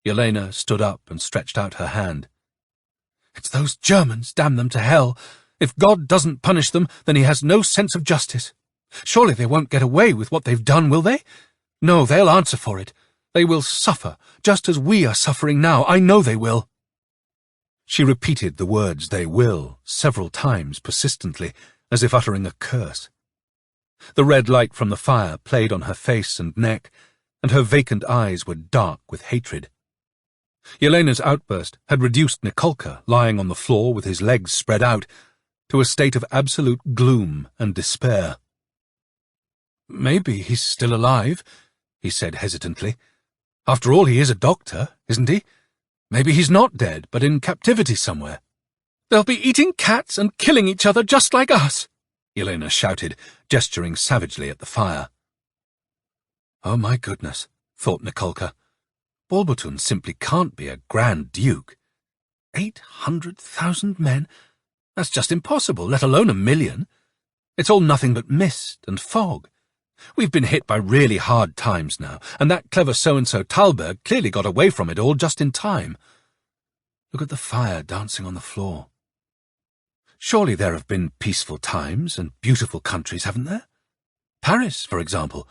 Yelena stood up and stretched out her hand. "It's those Germans, damn them to hell! If God doesn't punish them, then he has no sense of justice. Surely they won't get away with what they've done, will they? No, they'll answer for it. They will suffer, just as we are suffering now. I know they will." She repeated the words "they will" several times persistently, as if uttering a curse. The red light from the fire played on her face and neck, and her vacant eyes were dark with hatred. Yelena's outburst had reduced Nikolka, lying on the floor with his legs spread out, to a state of absolute gloom and despair. "Maybe he's still alive," he said hesitantly. "After all, he is a doctor, isn't he? Maybe he's not dead, but in captivity somewhere." "They'll be eating cats and killing each other just like us," Yelena shouted, gesturing savagely at the fire. "Oh, my goodness," thought Nikolka. "Bolbotun simply can't be a Grand Duke. 800,000 men? That's just impossible, let alone 1,000,000. It's all nothing but mist and fog. We've been hit by really hard times now, and that clever so-and-so Talberg clearly got away from it all just in time. Look at the fire dancing on the floor. Surely there have been peaceful times and beautiful countries, haven't there? Paris, for example,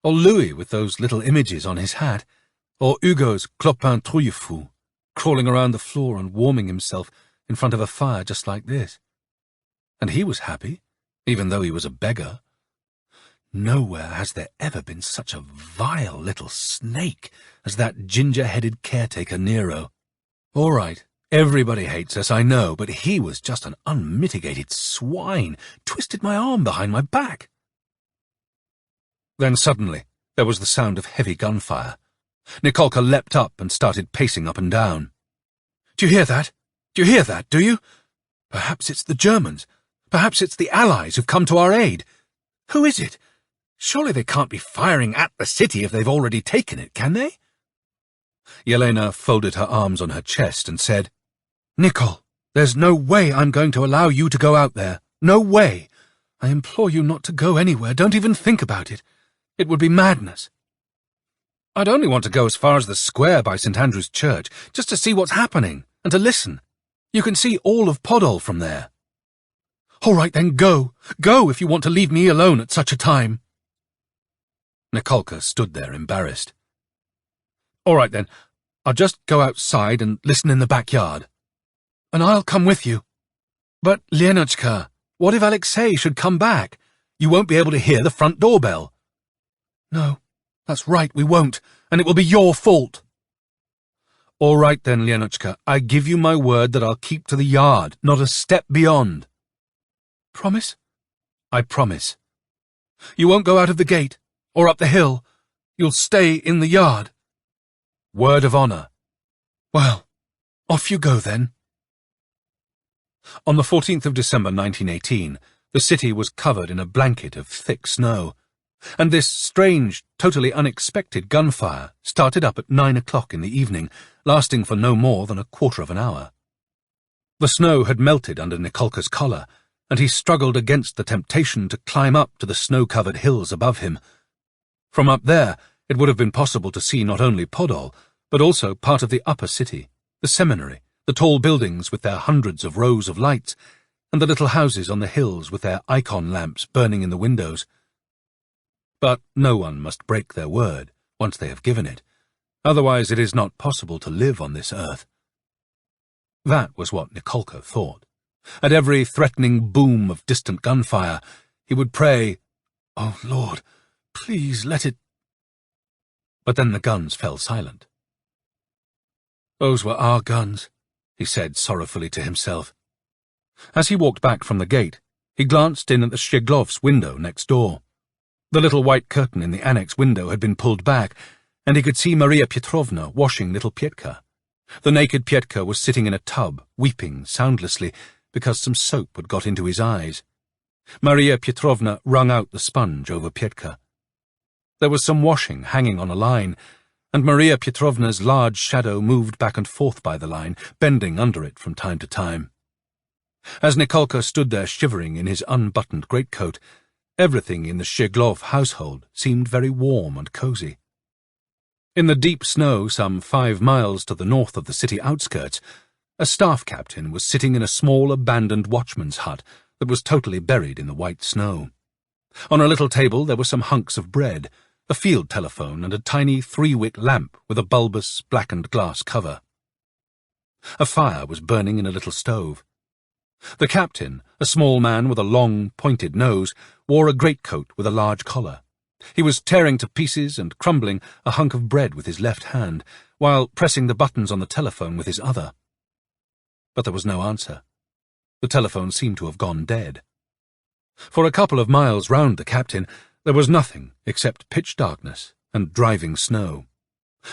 or Louis with those little images on his hat, or Hugo's Clopin Trouillefou, crawling around the floor and warming himself in front of a fire just like this. And he was happy, even though he was a beggar. Nowhere has there ever been such a vile little snake as that ginger-headed caretaker Nero. All right, everybody hates us, I know, but he was just an unmitigated swine, twisted my arm behind my back." Then suddenly there was the sound of heavy gunfire. Nikolka leapt up and started pacing up and down. "Do you hear that? Do you hear that, do you? Perhaps it's the Germans. Perhaps it's the Allies who've come to our aid. Who is it? Surely they can't be firing at the city if they've already taken it, can they?" Yelena folded her arms on her chest and said, "Nikol, there's no way I'm going to allow you to go out there. No way. I implore you not to go anywhere. Don't even think about it. It would be madness." "I'd only want to go as far as the square by St. Andrew's Church, just to see what's happening, and to listen. You can see all of Podol from there." "All right, then go. Go if you want to leave me alone at such a time." Nikolka stood there embarrassed. "All right, then. I'll just go outside and listen in the backyard." "And I'll come with you." "But, Lenotchka, what if Alexei should come back? You won't be able to hear the front doorbell." "No, that's right, we won't, and it will be your fault." "All right, then, Lenotchka, I give you my word that I'll keep to the yard, not a step beyond." "Promise?" "I promise." "You won't go out of the gate? Or up the hill? You'll stay in the yard?" "Word of honor." "Well, off you go then." On the 14th of December 1918, the city was covered in a blanket of thick snow, and this strange, totally unexpected gunfire started up at 9 o'clock in the evening, lasting for no more than a quarter of an hour. The snow had melted under Nikolka's collar, and he struggled against the temptation to climb up to the snow-covered hills above him. From up there, it would have been possible to see not only Podol, but also part of the upper city, the seminary, the tall buildings with their hundreds of rows of lights, and the little houses on the hills with their icon lamps burning in the windows. But no one must break their word once they have given it, otherwise it is not possible to live on this earth. That was what Nikolka thought. At every threatening boom of distant gunfire, he would pray, "Oh, Lord, please let it—" But then the guns fell silent. "Those were our guns," he said sorrowfully to himself. As he walked back from the gate, he glanced in at the Shcheglovs' window next door. The little white curtain in the annex window had been pulled back, and he could see Maria Petrovna washing little Pietka. The naked Pietka was sitting in a tub, weeping soundlessly, because some soap had got into his eyes. Maria Petrovna wrung out the sponge over Pietka. There was some washing hanging on a line, and Maria Petrovna's large shadow moved back and forth by the line, bending under it from time to time. As Nikolka stood there shivering in his unbuttoned greatcoat, everything in the Shcheglov household seemed very warm and cosy. In the deep snow some 5 miles to the north of the city outskirts, a staff captain was sitting in a small abandoned watchman's hut that was totally buried in the white snow. On a little table there were some hunks of bread, a field telephone and a tiny 3-wick lamp with a bulbous, blackened glass cover. A fire was burning in a little stove. The captain, a small man with a long, pointed nose, wore a greatcoat with a large collar. He was tearing to pieces and crumbling a hunk of bread with his left hand, while pressing the buttons on the telephone with his other. But there was no answer. The telephone seemed to have gone dead. For a couple of miles round the captain, there was nothing except pitch darkness and driving snow.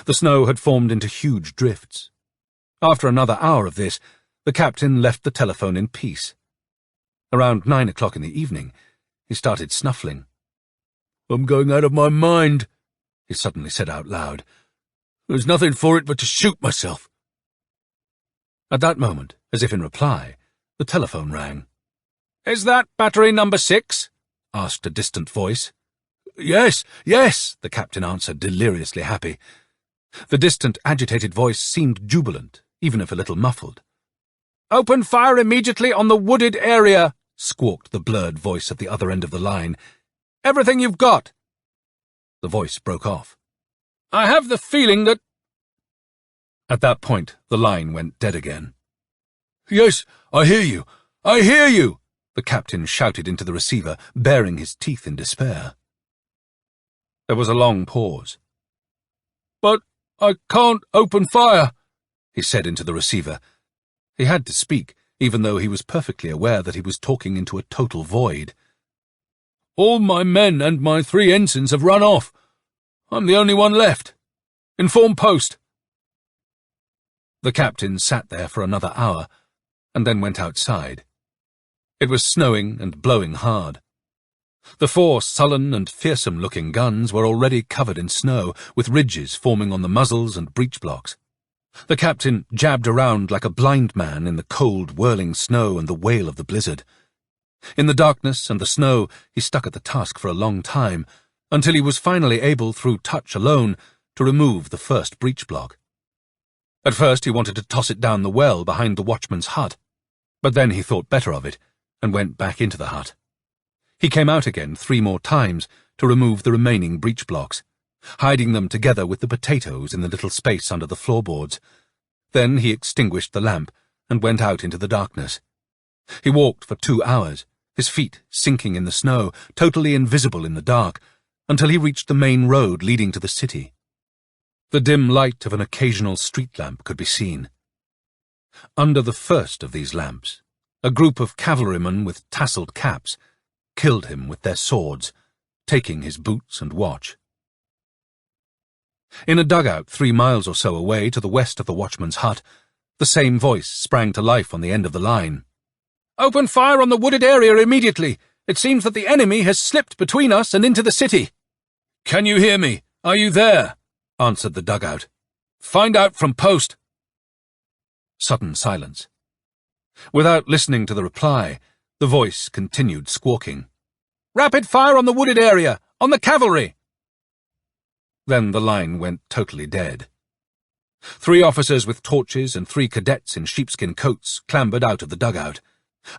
The snow had formed into huge drifts. After another hour of this, the captain left the telephone in peace. Around 9 o'clock in the evening, he started snuffling. "I'm going out of my mind," he suddenly said out loud. "There's nothing for it but to shoot myself." At that moment, as if in reply, the telephone rang. "Is that battery number 6? asked a distant voice. Yes, yes, the captain answered, deliriously happy. The distant, agitated voice seemed jubilant, even if a little muffled. "Open fire immediately on the wooded area," squawked the blurred voice at the other end of the line. "Everything you've got." The voice broke off. "I have the feeling that—" At that point, the line went dead again. "Yes, I hear you! I hear you!" the captain shouted into the receiver, baring his teeth in despair. There was a long pause. "But I can't open fire," he said into the receiver. He had to speak, even though he was perfectly aware that he was talking into a total void. "All my men and my 3 ensigns have run off. I'm the only one left. Inform post." The captain sat there for another hour, and then went outside. It was snowing and blowing hard. The 4 sullen and fearsome-looking guns were already covered in snow, with ridges forming on the muzzles and breech blocks. The captain jabbed around like a blind man in the cold, whirling snow and the wail of the blizzard. In the darkness and the snow, he stuck at the task for a long time, until he was finally able, through touch alone, to remove the first breech block. At first he wanted to toss it down the well behind the watchman's hut, but then he thought better of it, and went back into the hut. He came out again 3 more times to remove the remaining breech blocks, hiding them together with the potatoes in the little space under the floorboards. Then he extinguished the lamp and went out into the darkness. He walked for 2 hours, his feet sinking in the snow, totally invisible in the dark, until he reached the main road leading to the city. The dim light of an occasional street lamp could be seen. Under the first of these lamps, a group of cavalrymen with tasselled caps killed him with their swords, taking his boots and watch. In a dugout 3 miles or so away to the west of the watchman's hut, the same voice sprang to life on the end of the line. "Open fire on the wooded area immediately! It seems that the enemy has slipped between us and into the city." "Can you hear me? Are you there?" answered the dugout. "Find out from post." Sudden silence. Without listening to the reply, the voice continued squawking. "Rapid fire on the wooded area! On the cavalry!" Then the line went totally dead. 3 officers with torches and 3 cadets in sheepskin coats clambered out of the dugout.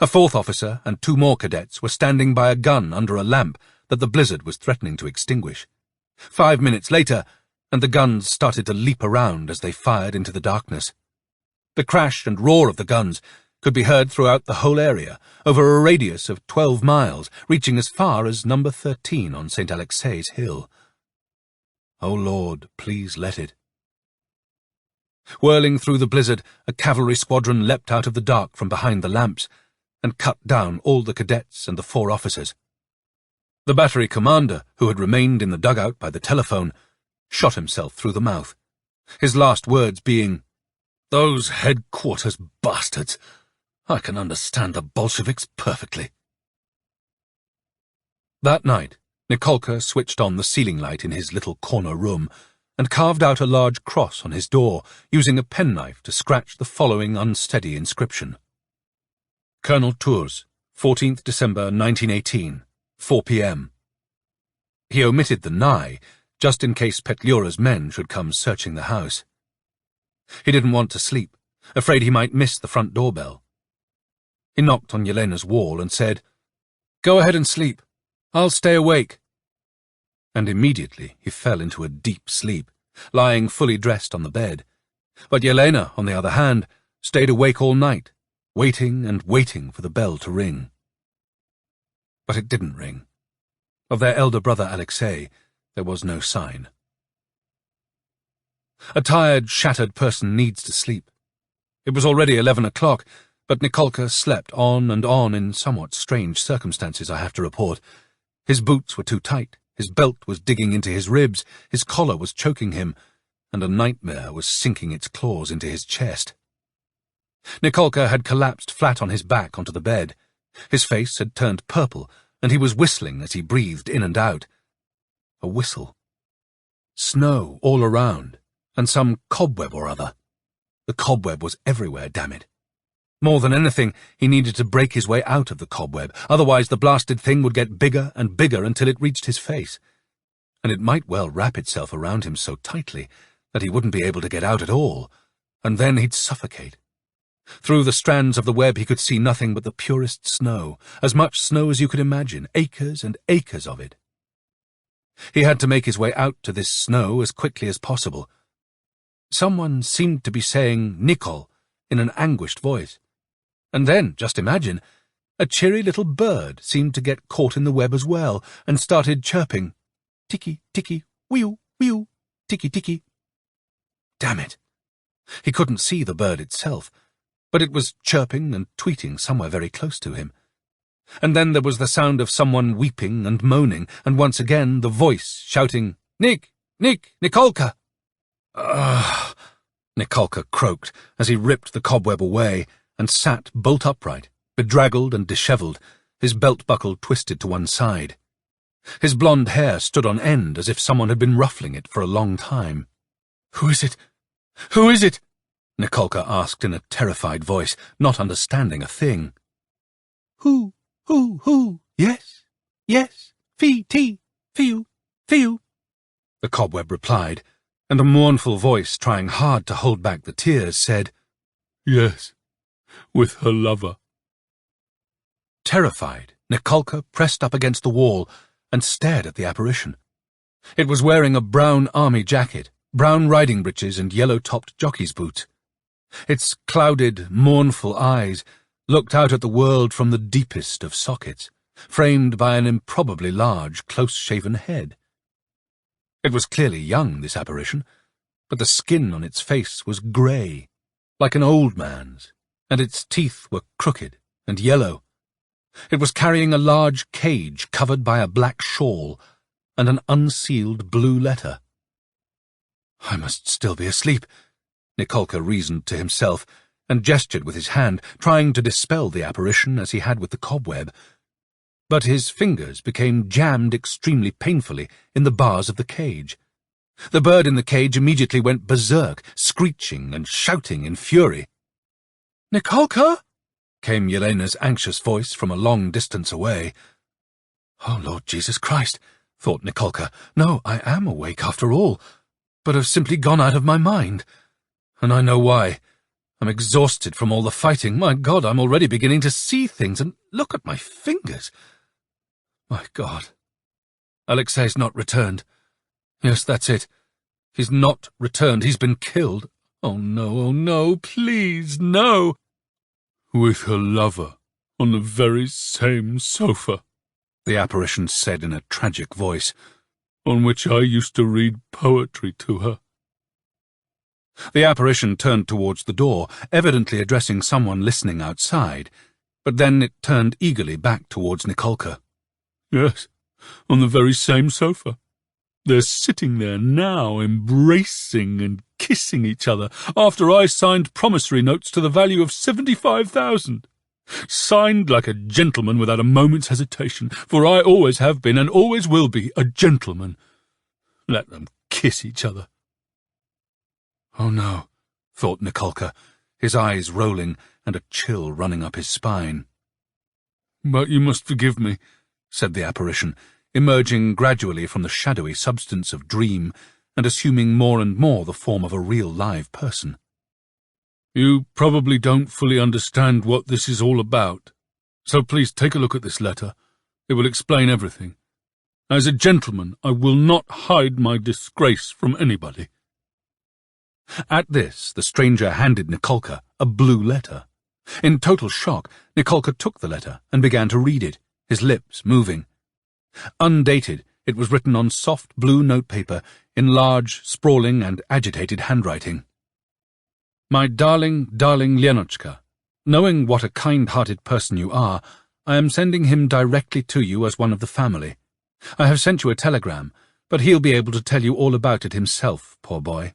A 4th officer and 2 more cadets were standing by a gun under a lamp that the blizzard was threatening to extinguish. 5 minutes later, and the guns started to leap around as they fired into the darkness. The crash and roar of the guns could be heard throughout the whole area, over a radius of 12 miles, reaching as far as number 13 on St. Alexei's Hill. Oh Lord, please let it. Whirling through the blizzard, a cavalry squadron leapt out of the dark from behind the lamps, and cut down all the cadets and the 4 officers. The battery commander, who had remained in the dugout by the telephone, shot himself through the mouth, his last words being, "Those headquarters bastards! I can understand the Bolsheviks perfectly." That night, Nikolka switched on the ceiling light in his little corner room and carved out a large cross on his door, using a penknife to scratch the following unsteady inscription. Colonel Tours, 14th December 1918, 4 p.m. He omitted the "nigh," just in case Petliura's men should come searching the house. He didn't want to sleep, afraid he might miss the front doorbell. He knocked on Yelena's wall and said, "Go ahead and sleep. I'll stay awake." And immediately he fell into a deep sleep, lying fully dressed on the bed. But Yelena, on the other hand, stayed awake all night, waiting and waiting for the bell to ring. But it didn't ring. Of their elder brother Alexei, there was no sign. A tired, shattered person needs to sleep. It was already 11 o'clock, but Nikolka slept on and on in somewhat strange circumstances, I have to report. His boots were too tight, his belt was digging into his ribs, his collar was choking him, and a nightmare was sinking its claws into his chest. Nikolka had collapsed flat on his back onto the bed. His face had turned purple, and he was whistling as he breathed in and out. A whistle. Snow all around, and some cobweb or other. The cobweb was everywhere, damn it. More than anything, he needed to break his way out of the cobweb, otherwise the blasted thing would get bigger and bigger until it reached his face. And it might well wrap itself around him so tightly that he wouldn't be able to get out at all, and then he'd suffocate. Through the strands of the web he could see nothing but the purest snow, as much snow as you could imagine, acres and acres of it. He had to make his way out to this snow as quickly as possible. Someone seemed to be saying Nikol in an anguished voice. And then, just imagine, a cheery little bird seemed to get caught in the web as well, and started chirping, "Tiki, tiki, whew, whew, tiki, tiki." Damn it! He couldn't see the bird itself, but it was chirping and tweeting somewhere very close to him. And then there was the sound of someone weeping and moaning, and once again the voice shouting, "Nick, Nikolka!" "Ugh!" Nikolka croaked as he ripped the cobweb away and sat bolt upright, bedraggled and dishevelled, his belt buckle twisted to one side. His blonde hair stood on end as if someone had been ruffling it for a long time. "Who is it? Who is it?" Nikolka asked in a terrified voice, not understanding a thing. Who, yes, fee, few, the cobweb replied, and a mournful voice, trying hard to hold back the tears, said, "Yes, with her lover." Terrified, Nikolka pressed up against the wall and stared at the apparition. It was wearing a brown army jacket, brown riding breeches and yellow-topped jockey's boots. Its clouded, mournful eyes looked out at the world from the deepest of sockets, framed by an improbably large, close-shaven head. It was clearly young, this apparition, but the skin on its face was grey, like an old man's, and its teeth were crooked and yellow. It was carrying a large cage covered by a black shawl and an unsealed blue letter. "I must still be asleep," Nikolka reasoned to himself, and gestured with his hand, trying to dispel the apparition as he had with the cobweb. But his fingers became jammed extremely painfully in the bars of the cage. The bird in the cage immediately went berserk, screeching and shouting in fury. "Nikolka?" came Yelena's anxious voice from a long distance away. "Oh, Lord Jesus Christ," thought Nikolka. "No, I am awake after all, but have simply gone out of my mind. And I know why. I'm exhausted from all the fighting. My God, I'm already beginning to see things, and look at my fingers. My God. Alexei's not returned. Yes, that's it. He's not returned. He's been killed. Oh, no, please, no." "With her lover, on the very same sofa," the apparition said in a tragic voice, "on which I used to read poetry to her." The apparition turned towards the door, evidently addressing someone listening outside, but then it turned eagerly back towards Nikolka. "Yes, on the very same sofa. They're sitting there now, embracing and kissing each other, after I signed promissory notes to the value of 75,000. Signed like a gentleman without a moment's hesitation, for I always have been and always will be a gentleman. Let them kiss each other." "Oh, no," thought Nikolka, his eyes rolling and a chill running up his spine. "But you must forgive me," said the apparition, emerging gradually from the shadowy substance of dream and assuming more and more the form of a real live person. "You probably don't fully understand what this is all about, so please take a look at this letter. It will explain everything. As a gentleman, I will not hide my disgrace from anybody." At this, the stranger handed Nikolka a blue letter. In total shock, Nikolka took the letter and began to read it, his lips moving. Undated, it was written on soft blue notepaper in large, sprawling and agitated handwriting. "My darling, darling Lenotchka, knowing what a kind-hearted person you are, I am sending him directly to you as one of the family. I have sent you a telegram, but he'll be able to tell you all about it himself, poor boy.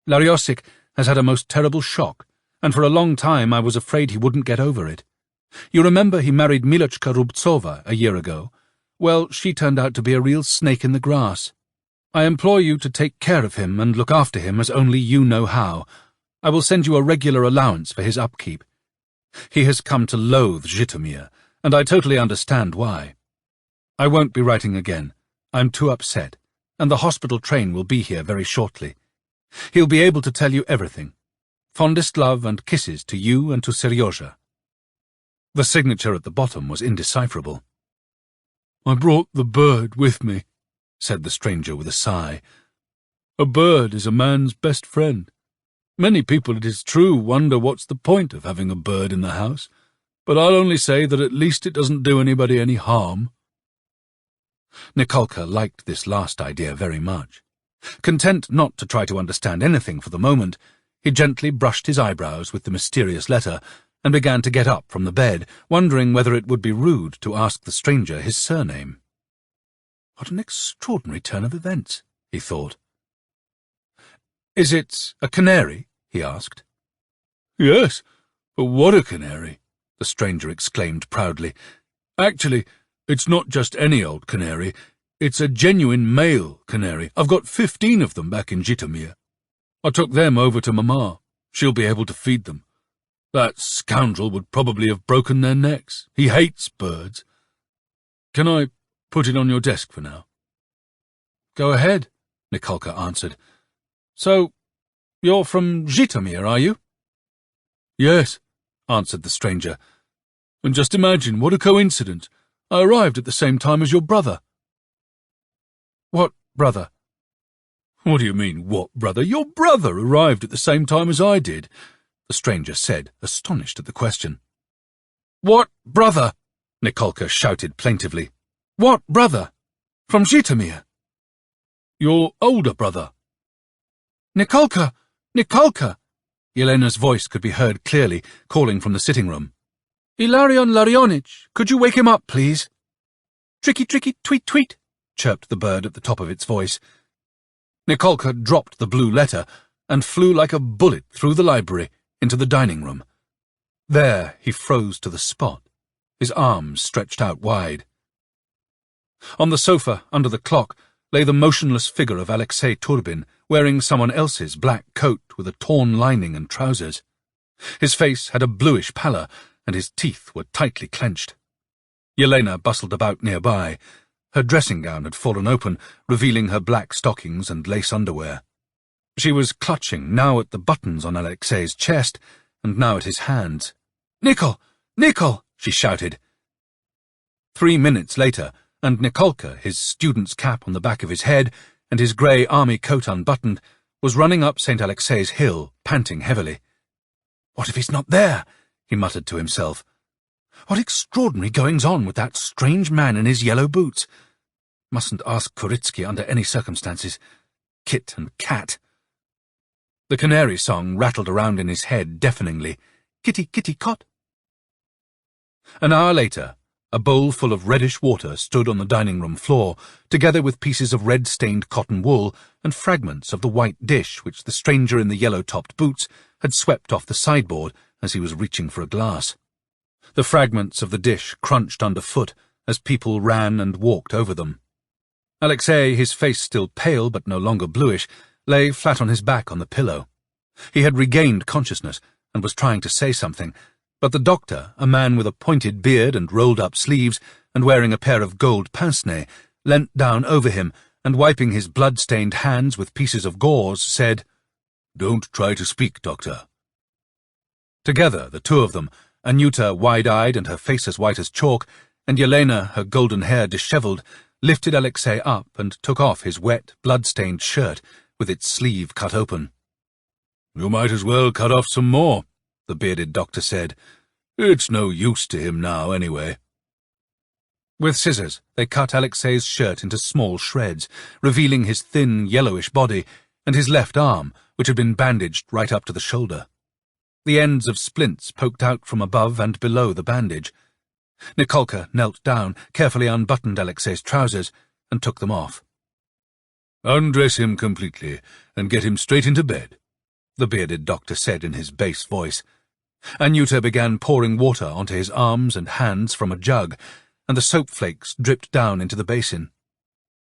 Lariosik has had a most terrible shock, and for a long time I was afraid he wouldn't get over it. You remember he married Milochka Rubtsova a year ago? Well, she turned out to be a real snake in the grass. I implore you to take care of him and look after him as only you know how. I will send you a regular allowance for his upkeep. He has come to loathe Zhytomyr, and I totally understand why. I won't be writing again. I'm too upset, and the hospital train will be here very shortly. He'll be able to tell you everything. Fondest love and kisses to you and to Seryozha." The signature at the bottom was indecipherable. "I brought the bird with me," said the stranger with a sigh. "A bird is a man's best friend. Many people, it is true, wonder what's the point of having a bird in the house, but I'll only say that at least it doesn't do anybody any harm." Nikolka liked this last idea very much. Content not to try to understand anything for the moment, he gently brushed his eyebrows with the mysterious letter and began to get up from the bed, wondering whether it would be rude to ask the stranger his surname. What an extraordinary turn of events, he thought. "Is it a canary?" he asked. "Yes, but what a canary!" the stranger exclaimed proudly. "Actually, it's not just any old canary. It's a genuine male canary. I've got 15 of them back in Zhytomyr. I took them over to Mama. She'll be able to feed them. That scoundrel would probably have broken their necks. He hates birds. Can I put it on your desk for now?" "Go ahead," Nikolka answered. "So, you're from Zhytomyr, are you?" "Yes," answered the stranger. "And just imagine what a coincidence. I arrived at the same time as your brother." "What brother?" "What do you mean, what brother? Your brother arrived at the same time as I did," the stranger said, astonished at the question. "What brother?" Nikolka shouted plaintively. "What brother? From Zhytomyr?" "Your older brother." "Nikolka! Nikolka!" Yelena's voice could be heard clearly, calling from the sitting room. "Ilarion Larionich, could you wake him up, please?" "Tricky, tricky, tweet, tweet," chirped the bird at the top of its voice. Nikolka dropped the blue letter and flew like a bullet through the library into the dining room. There he froze to the spot, his arms stretched out wide. On the sofa, under the clock, lay the motionless figure of Alexei Turbin, wearing someone else's black coat with a torn lining and trousers. His face had a bluish pallor, and his teeth were tightly clenched. Yelena bustled about nearby. Her dressing gown had fallen open, revealing her black stockings and lace underwear. She was clutching now at the buttons on Alexei's chest, and now at his hands. "Nikol! Nikol!" she shouted. 3 minutes later, and Nikolka, his student's cap on the back of his head and his grey army coat unbuttoned, was running up St. Alexei's hill, panting heavily. "What if he's not there?" he muttered to himself. "What extraordinary goings-on with that strange man in his yellow boots? Mustn't ask Kuritsky under any circumstances. Kit and cat." The canary song rattled around in his head deafeningly. "Kitty, kitty, cot." An hour later, a bowl full of reddish water stood on the dining-room floor, together with pieces of red-stained cotton wool and fragments of the white dish which the stranger in the yellow-topped boots had swept off the sideboard as he was reaching for a glass. The fragments of the dish crunched underfoot as people ran and walked over them. Alexei, his face still pale but no longer bluish, lay flat on his back on the pillow. He had regained consciousness and was trying to say something, but the doctor, a man with a pointed beard and rolled-up sleeves, and wearing a pair of gold pince-nez, leant down over him, and wiping his blood-stained hands with pieces of gauze, said, "Don't try to speak, Doctor." Together, the two of them, Anyuta wide-eyed and her face as white as chalk, and Yelena, her golden hair dishevelled, lifted Alexei up and took off his wet, blood-stained shirt with its sleeve cut open. "You might as well cut off some more," the bearded doctor said. "It's no use to him now, anyway." With scissors, they cut Alexei's shirt into small shreds, revealing his thin, yellowish body and his left arm, which had been bandaged right up to the shoulder. The ends of splints poked out from above and below the bandage. Nikolka knelt down, carefully unbuttoned Alexei's trousers, and took them off. "Undress him completely, and get him straight into bed," the bearded doctor said in his bass voice. Anyuta began pouring water onto his arms and hands from a jug, and the soap flakes dripped down into the basin.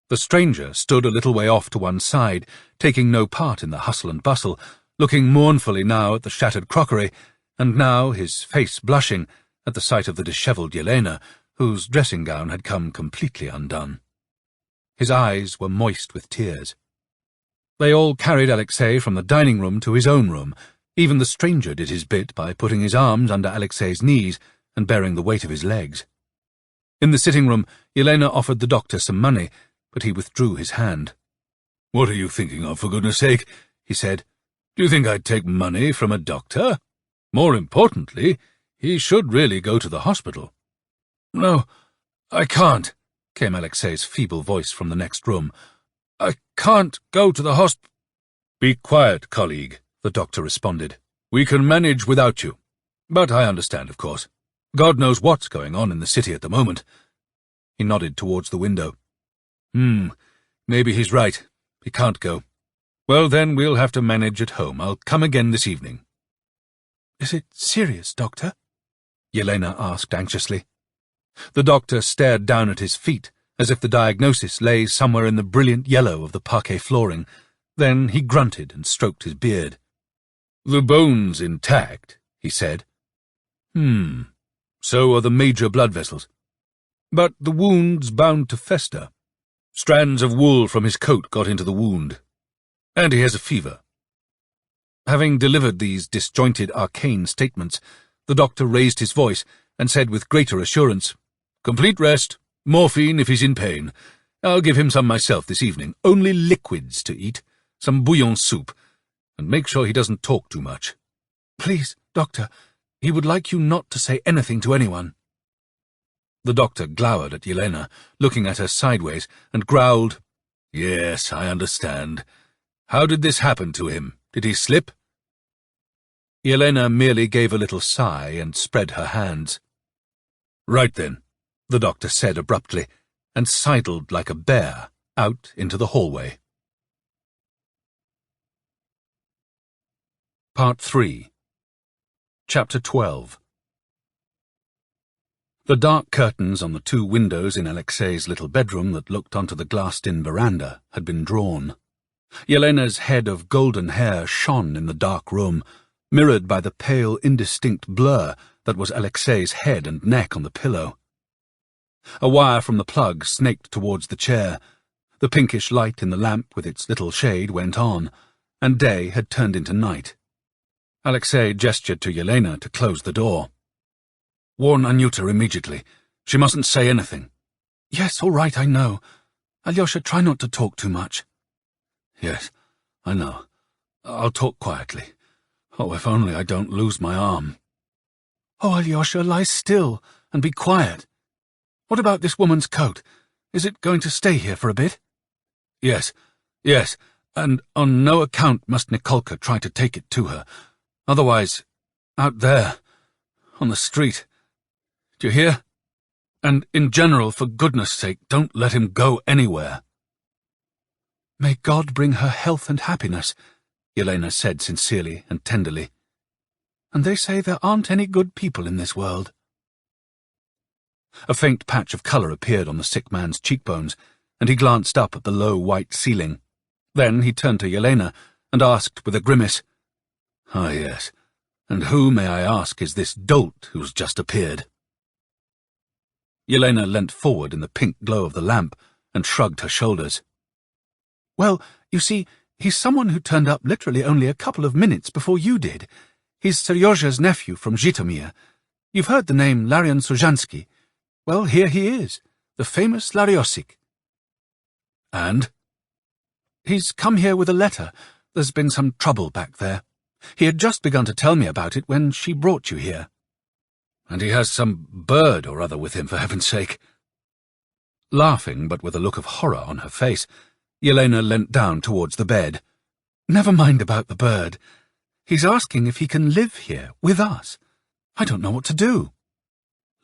The stranger stood a little way off to one side, taking no part in the hustle and bustle, looking mournfully now at the shattered crockery, and now, his face blushing, at the sight of the dishevelled Yelena, whose dressing gown had come completely undone. His eyes were moist with tears. They all carried Alexei from the dining room to his own room. Even the stranger did his bit by putting his arms under Alexei's knees and bearing the weight of his legs. In the sitting room, Yelena offered the doctor some money, but he withdrew his hand. "What are you thinking of, for goodness sake?" he said. "Do you think I'd take money from a doctor? More importantly, he should really go to the hospital." "No, I can't," came Alexei's feeble voice from the next room. "I can't go to the hospital." "Be quiet, colleague," the doctor responded. "We can manage without you. But I understand, of course. God knows what's going on in the city at the moment." He nodded towards the window. Maybe he's right. He can't go. Well, then we'll have to manage at home. I'll come again this evening." "Is it serious, Doctor?" Yelena asked anxiously. The doctor stared down at his feet, as if the diagnosis lay somewhere in the brilliant yellow of the parquet flooring. Then he grunted and stroked his beard. "The bone's intact," he said. So are the major blood vessels. But the wound's bound to fester. Strands of wool from his coat got into the wound. And he has a fever." Having delivered these disjointed, arcane statements, the doctor raised his voice and said with greater assurance, "Complete rest, morphine if he's in pain. I'll give him some myself this evening. Only liquids to eat, some bouillon soup, and make sure he doesn't talk too much." "Please, Doctor, he would like you not to say anything to anyone." The doctor glowered at Yelena, looking at her sideways, and growled, "Yes, I understand. How did this happen to him? Did he slip?" Yelena merely gave a little sigh and spread her hands. "Right then," the doctor said abruptly, and sidled like a bear out into the hallway. Part 3. Chapter 12. The dark curtains on the two windows in Alexei's little bedroom that looked onto the glassed-in veranda had been drawn. Yelena's head of golden hair shone in the dark room, mirrored by the pale, indistinct blur that was Alexei's head and neck on the pillow. A wire from the plug snaked towards the chair. The pinkish light in the lamp with its little shade went on, and day had turned into night. Alexei gestured to Yelena to close the door. "Warn Anyuta immediately. She mustn't say anything." "Yes, all right, I know. Alyosha, try not to talk too much." "Yes, I know. I'll talk quietly. Oh, if only I don't lose my arm." "Oh, Alyosha, lie still and be quiet. What about this woman's coat? Is it going to stay here for a bit?" Yes, and on no account must Nikolka try to take it to her. Otherwise, out there, on the street. Do you hear? And in general, for goodness sake, don't let him go anywhere." "May God bring her health and happiness," Yelena said sincerely and tenderly. "And they say there aren't any good people in this world." A faint patch of colour appeared on the sick man's cheekbones, and he glanced up at the low white ceiling. Then he turned to Yelena and asked with a grimace, "Ah, yes, and who, may I ask, is this dolt who's just appeared?" Yelena leant forward in the pink glow of the lamp and shrugged her shoulders. "Well, you see, he's someone who turned up literally only a couple of minutes before you did. He's Seryozha's nephew from Zhitomir. You've heard the name Larion Surzhansky. Well, here he is, the famous Lariosik." "And?" "He's come here with a letter. There's been some trouble back there. He had just begun to tell me about it when she brought you here." "And he has some bird or other with him, for heaven's sake." Laughing, but with a look of horror on her face, Yelena leant down towards the bed. "Never mind about the bird. He's asking if he can live here, with us. I don't know what to do."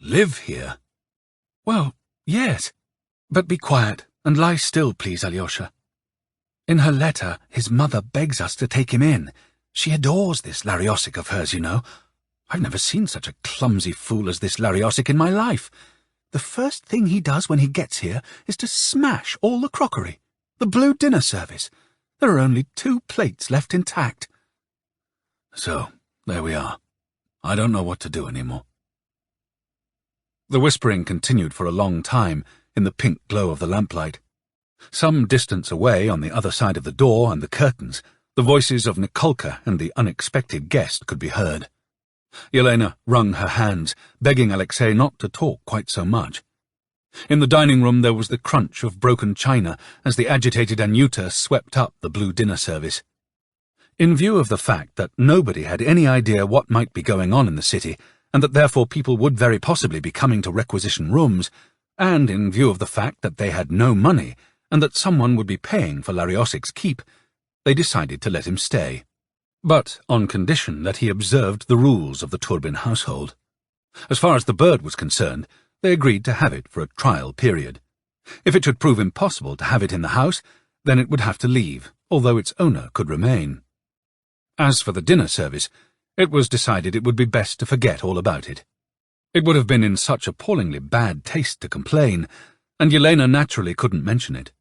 "Live here?" "Well, yes. But be quiet, and lie still, please, Alyosha. In her letter, his mother begs us to take him in. She adores this Lariosik of hers, you know. I've never seen such a clumsy fool as this Lariosik in my life. The first thing he does when he gets here is to smash all the crockery. The blue dinner service. There are only 2 plates left intact." "So, there we are. I don't know what to do anymore." The whispering continued for a long time in the pink glow of the lamplight. Some distance away, on the other side of the door and the curtains, the voices of Nikolka and the unexpected guest could be heard. Yelena wrung her hands, begging Alexei not to talk quite so much. In the dining room there was the crunch of broken china as the agitated Anyuta swept up the blue dinner service. In view of the fact that nobody had any idea what might be going on in the city, and that therefore people would very possibly be coming to requisition rooms, and in view of the fact that they had no money, and that someone would be paying for Lariosik's keep, they decided to let him stay. But on condition that he observed the rules of the Turbin household. As far as the bird was concerned, they agreed to have it for a trial period. If it should prove impossible to have it in the house, then it would have to leave, although its owner could remain. As for the dinner service, it was decided it would be best to forget all about it. It would have been in such appallingly bad taste to complain, and Yelena naturally couldn't mention it.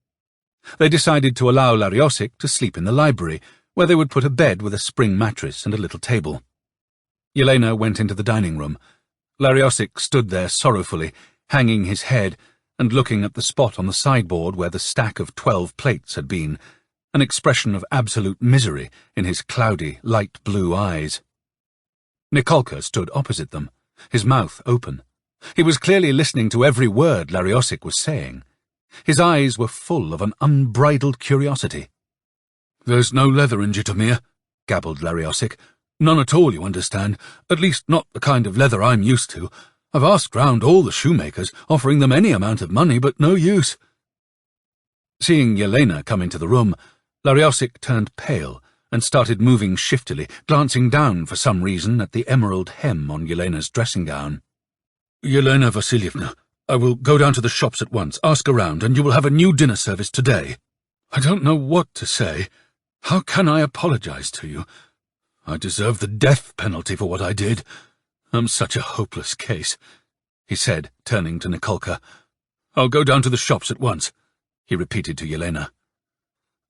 They decided to allow Lariosik to sleep in the library, where they would put a bed with a spring mattress and a little table. Yelena went into the dining room. Lariosik stood there sorrowfully, hanging his head and looking at the spot on the sideboard where the stack of 12 plates had been, an expression of absolute misery in his cloudy, light blue eyes. Nikolka stood opposite them, his mouth open. He was clearly listening to every word Lariosik was saying. His eyes were full of an unbridled curiosity. "There's no leather in Zhitomir," gabbled Lariosik. "None at all, you understand. At least not the kind of leather I'm used to. I've asked round all the shoemakers, offering them any amount of money, but no use." Seeing Yelena come into the room, Lariosik turned pale and started moving shiftily, glancing down for some reason at the emerald hem on Yelena's dressing gown. "Yelena Vasilievna, I will go down to the shops at once, ask around, and you will have a new dinner service today. I don't know what to say. How can I apologize to you? I deserve the death penalty for what I did. I'm such a hopeless case," he said, turning to Nikolka. "I'll go down to the shops at once," he repeated to Yelena.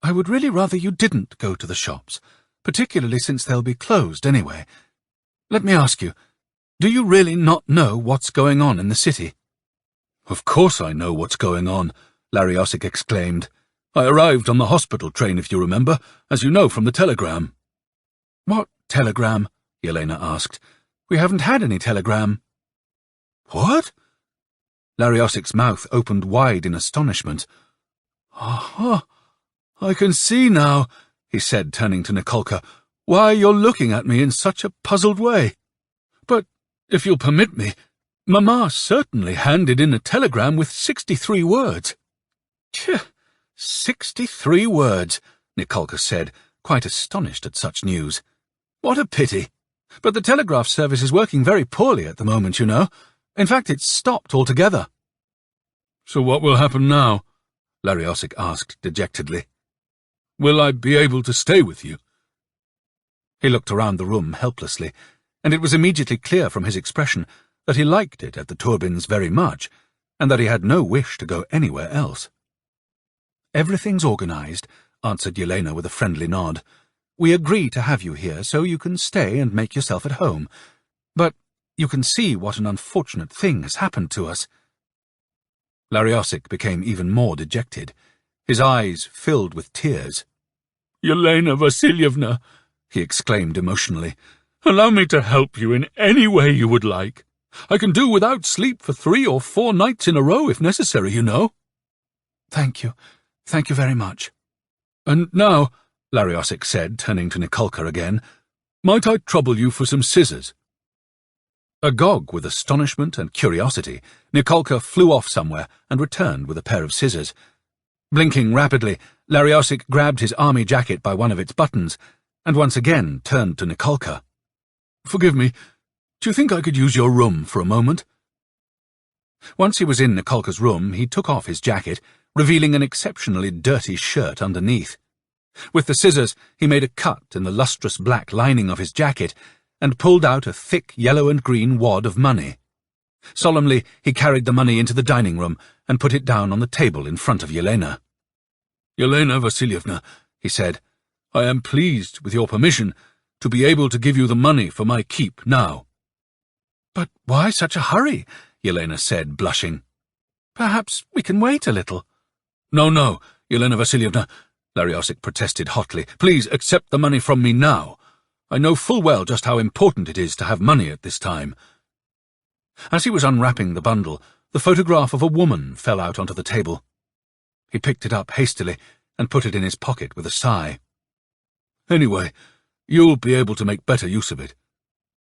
"I would really rather you didn't go to the shops, particularly since they'll be closed anyway. Let me ask you, do you really not know what's going on in the city?" "Of course I know what's going on," Lariosik exclaimed. "I arrived on the hospital train, if you remember, as you know from the telegram." "What telegram?" Yelena asked. "We haven't had any telegram." "What?" Lariosik's mouth opened wide in astonishment. "Aha! I can see now," he said, turning to Nikolka, "why you're looking at me in such a puzzled way. But, if you'll permit me, Mamma certainly handed in a telegram with 63 words. "Tch, 63 words," Nikolka said, quite astonished at such news. "What a pity. But the telegraph service is working very poorly at the moment, you know. In fact, it's stopped altogether." "So what will happen now?" Lariosik asked dejectedly. "Will I be able to stay with you?" He looked around the room helplessly, and it was immediately clear from his expression that he liked it at the Turbins very much, and that he had no wish to go anywhere else. "Everything's organized," answered Yelena with a friendly nod. "We agree to have you here so you can stay and make yourself at home. But you can see what an unfortunate thing has happened to us." Lariosik became even more dejected. His eyes filled with tears. "Yelena Vasilievna," he exclaimed emotionally, "allow me to help you in any way you would like. I can do without sleep for 3 or 4 nights in a row if necessary, you know." "Thank you. Thank you very much." "And now," Lariosik said, turning to Nikolka again, "might I trouble you for some scissors?" Agog with astonishment and curiosity, Nikolka flew off somewhere and returned with a pair of scissors. Blinking rapidly, Lariosik grabbed his army jacket by one of its buttons and once again turned to Nikolka. "Forgive me. Do you think I could use your room for a moment?" Once he was in Nikolka's room, he took off his jacket, revealing an exceptionally dirty shirt underneath. With the scissors, he made a cut in the lustrous black lining of his jacket and pulled out a thick yellow and green wad of money. Solemnly, he carried the money into the dining room and put it down on the table in front of Yelena. "Yelena Vasilievna," he said, "I am pleased, with your permission, to be able to give you the money for my keep now." "But why such a hurry?" Yelena said, blushing. "Perhaps we can wait a little." No, Yelena Vasilievna," Lariosik protested hotly. "Please accept the money from me now. I know full well just how important it is to have money at this time." As he was unwrapping the bundle, the photograph of a woman fell out onto the table. He picked it up hastily and put it in his pocket with a sigh. "Anyway, you'll be able to make better use of it.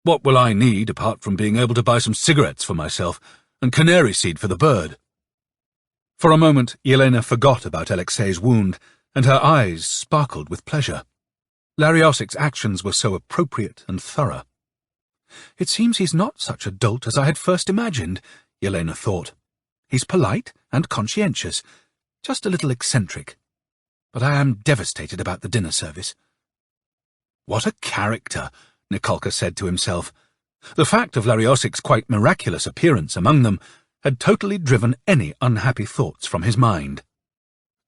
What will I need apart from being able to buy some cigarettes for myself and canary seed for the bird?" For a moment, Yelena forgot about Alexei's wound, and her eyes sparkled with pleasure. Lariosik's actions were so appropriate and thorough. "It seems he's not such a dolt as I had first imagined," Yelena thought. "He's polite and conscientious, just a little eccentric. But I am devastated about the dinner service." "What a character," Nikolka said to himself. The fact of Lariosik's quite miraculous appearance among them had totally driven any unhappy thoughts from his mind.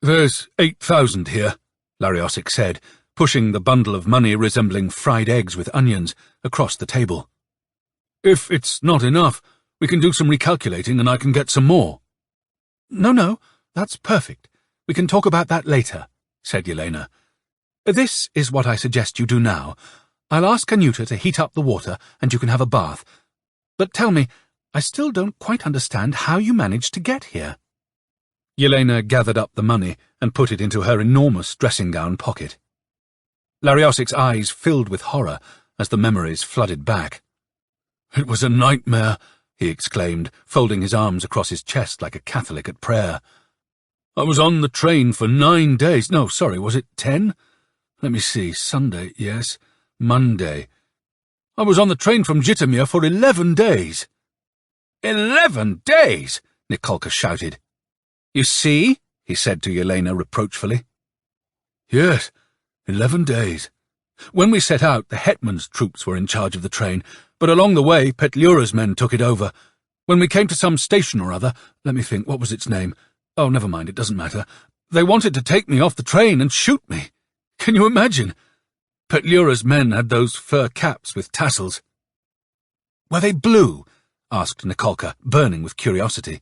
"There's 8,000 here," Lariosik said, pushing the bundle of money resembling fried eggs with onions across the table. "If it's not enough, we can do some recalculating and I can get some more." No, that's perfect. We can talk about that later," said Yelena. "This is what I suggest you do now. I'll ask Anyuta to heat up the water and you can have a bath. But tell me, I still don't quite understand how you managed to get here." Yelena gathered up the money and put it into her enormous dressing-gown pocket. Lariosik's eyes filled with horror as the memories flooded back. "It was a nightmare," he exclaimed, folding his arms across his chest like a Catholic at prayer. "I was on the train for 9 days. No, sorry, was it 10? Let me see, Sunday, yes, Monday. I was on the train from Zhytomyr for 11 days. 11 days! Nikolka shouted. "You see?" he said to Yelena reproachfully. "Yes, 11 days. When we set out, the hetman's troops were in charge of the train, but along the way, Petliura's men took it over. When we came to some station or other, let me think, what was its name? Oh, never mind, it doesn't matter. They wanted to take me off the train and shoot me. Can you imagine? Petliura's men had those fur caps with tassels." "Were they blue?" asked Nikolka, burning with curiosity.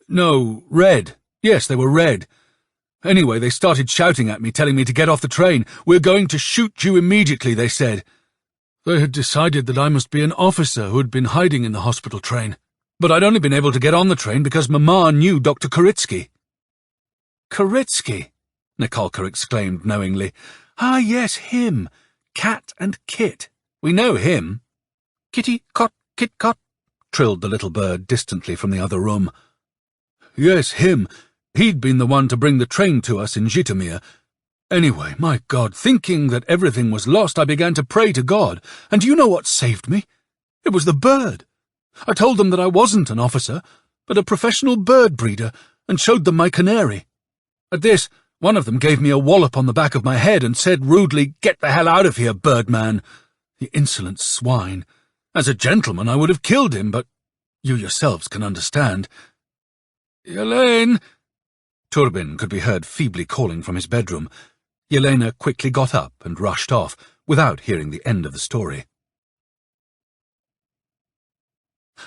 "No, red. Yes, they were red. Anyway, they started shouting at me, telling me to get off the train. "We're going to shoot you immediately," they said. They had decided that I must be an officer who had been hiding in the hospital train. But I'd only been able to get on the train because Mama knew Dr. Koritsky." "Koritsky?" Nikolka exclaimed knowingly. "Ah, yes, him. Cat and Kit. We know him." "Kitty, cot, kit, cot," trilled the little bird distantly from the other room. "Yes, him. He'd been the one to bring the train to us in Zhytomyr. Anyway, my God, thinking that everything was lost, I began to pray to God. And do you know what saved me? It was the bird. I told them that I wasn't an officer, but a professional bird breeder, and showed them my canary. At this, one of them gave me a wallop on the back of my head and said rudely, 'Get the hell out of here, birdman.' The insolent swine. As a gentleman, I would have killed him, but you yourselves can understand." "Yelena!" Turbin could be heard feebly calling from his bedroom. Yelena quickly got up and rushed off, without hearing the end of the story.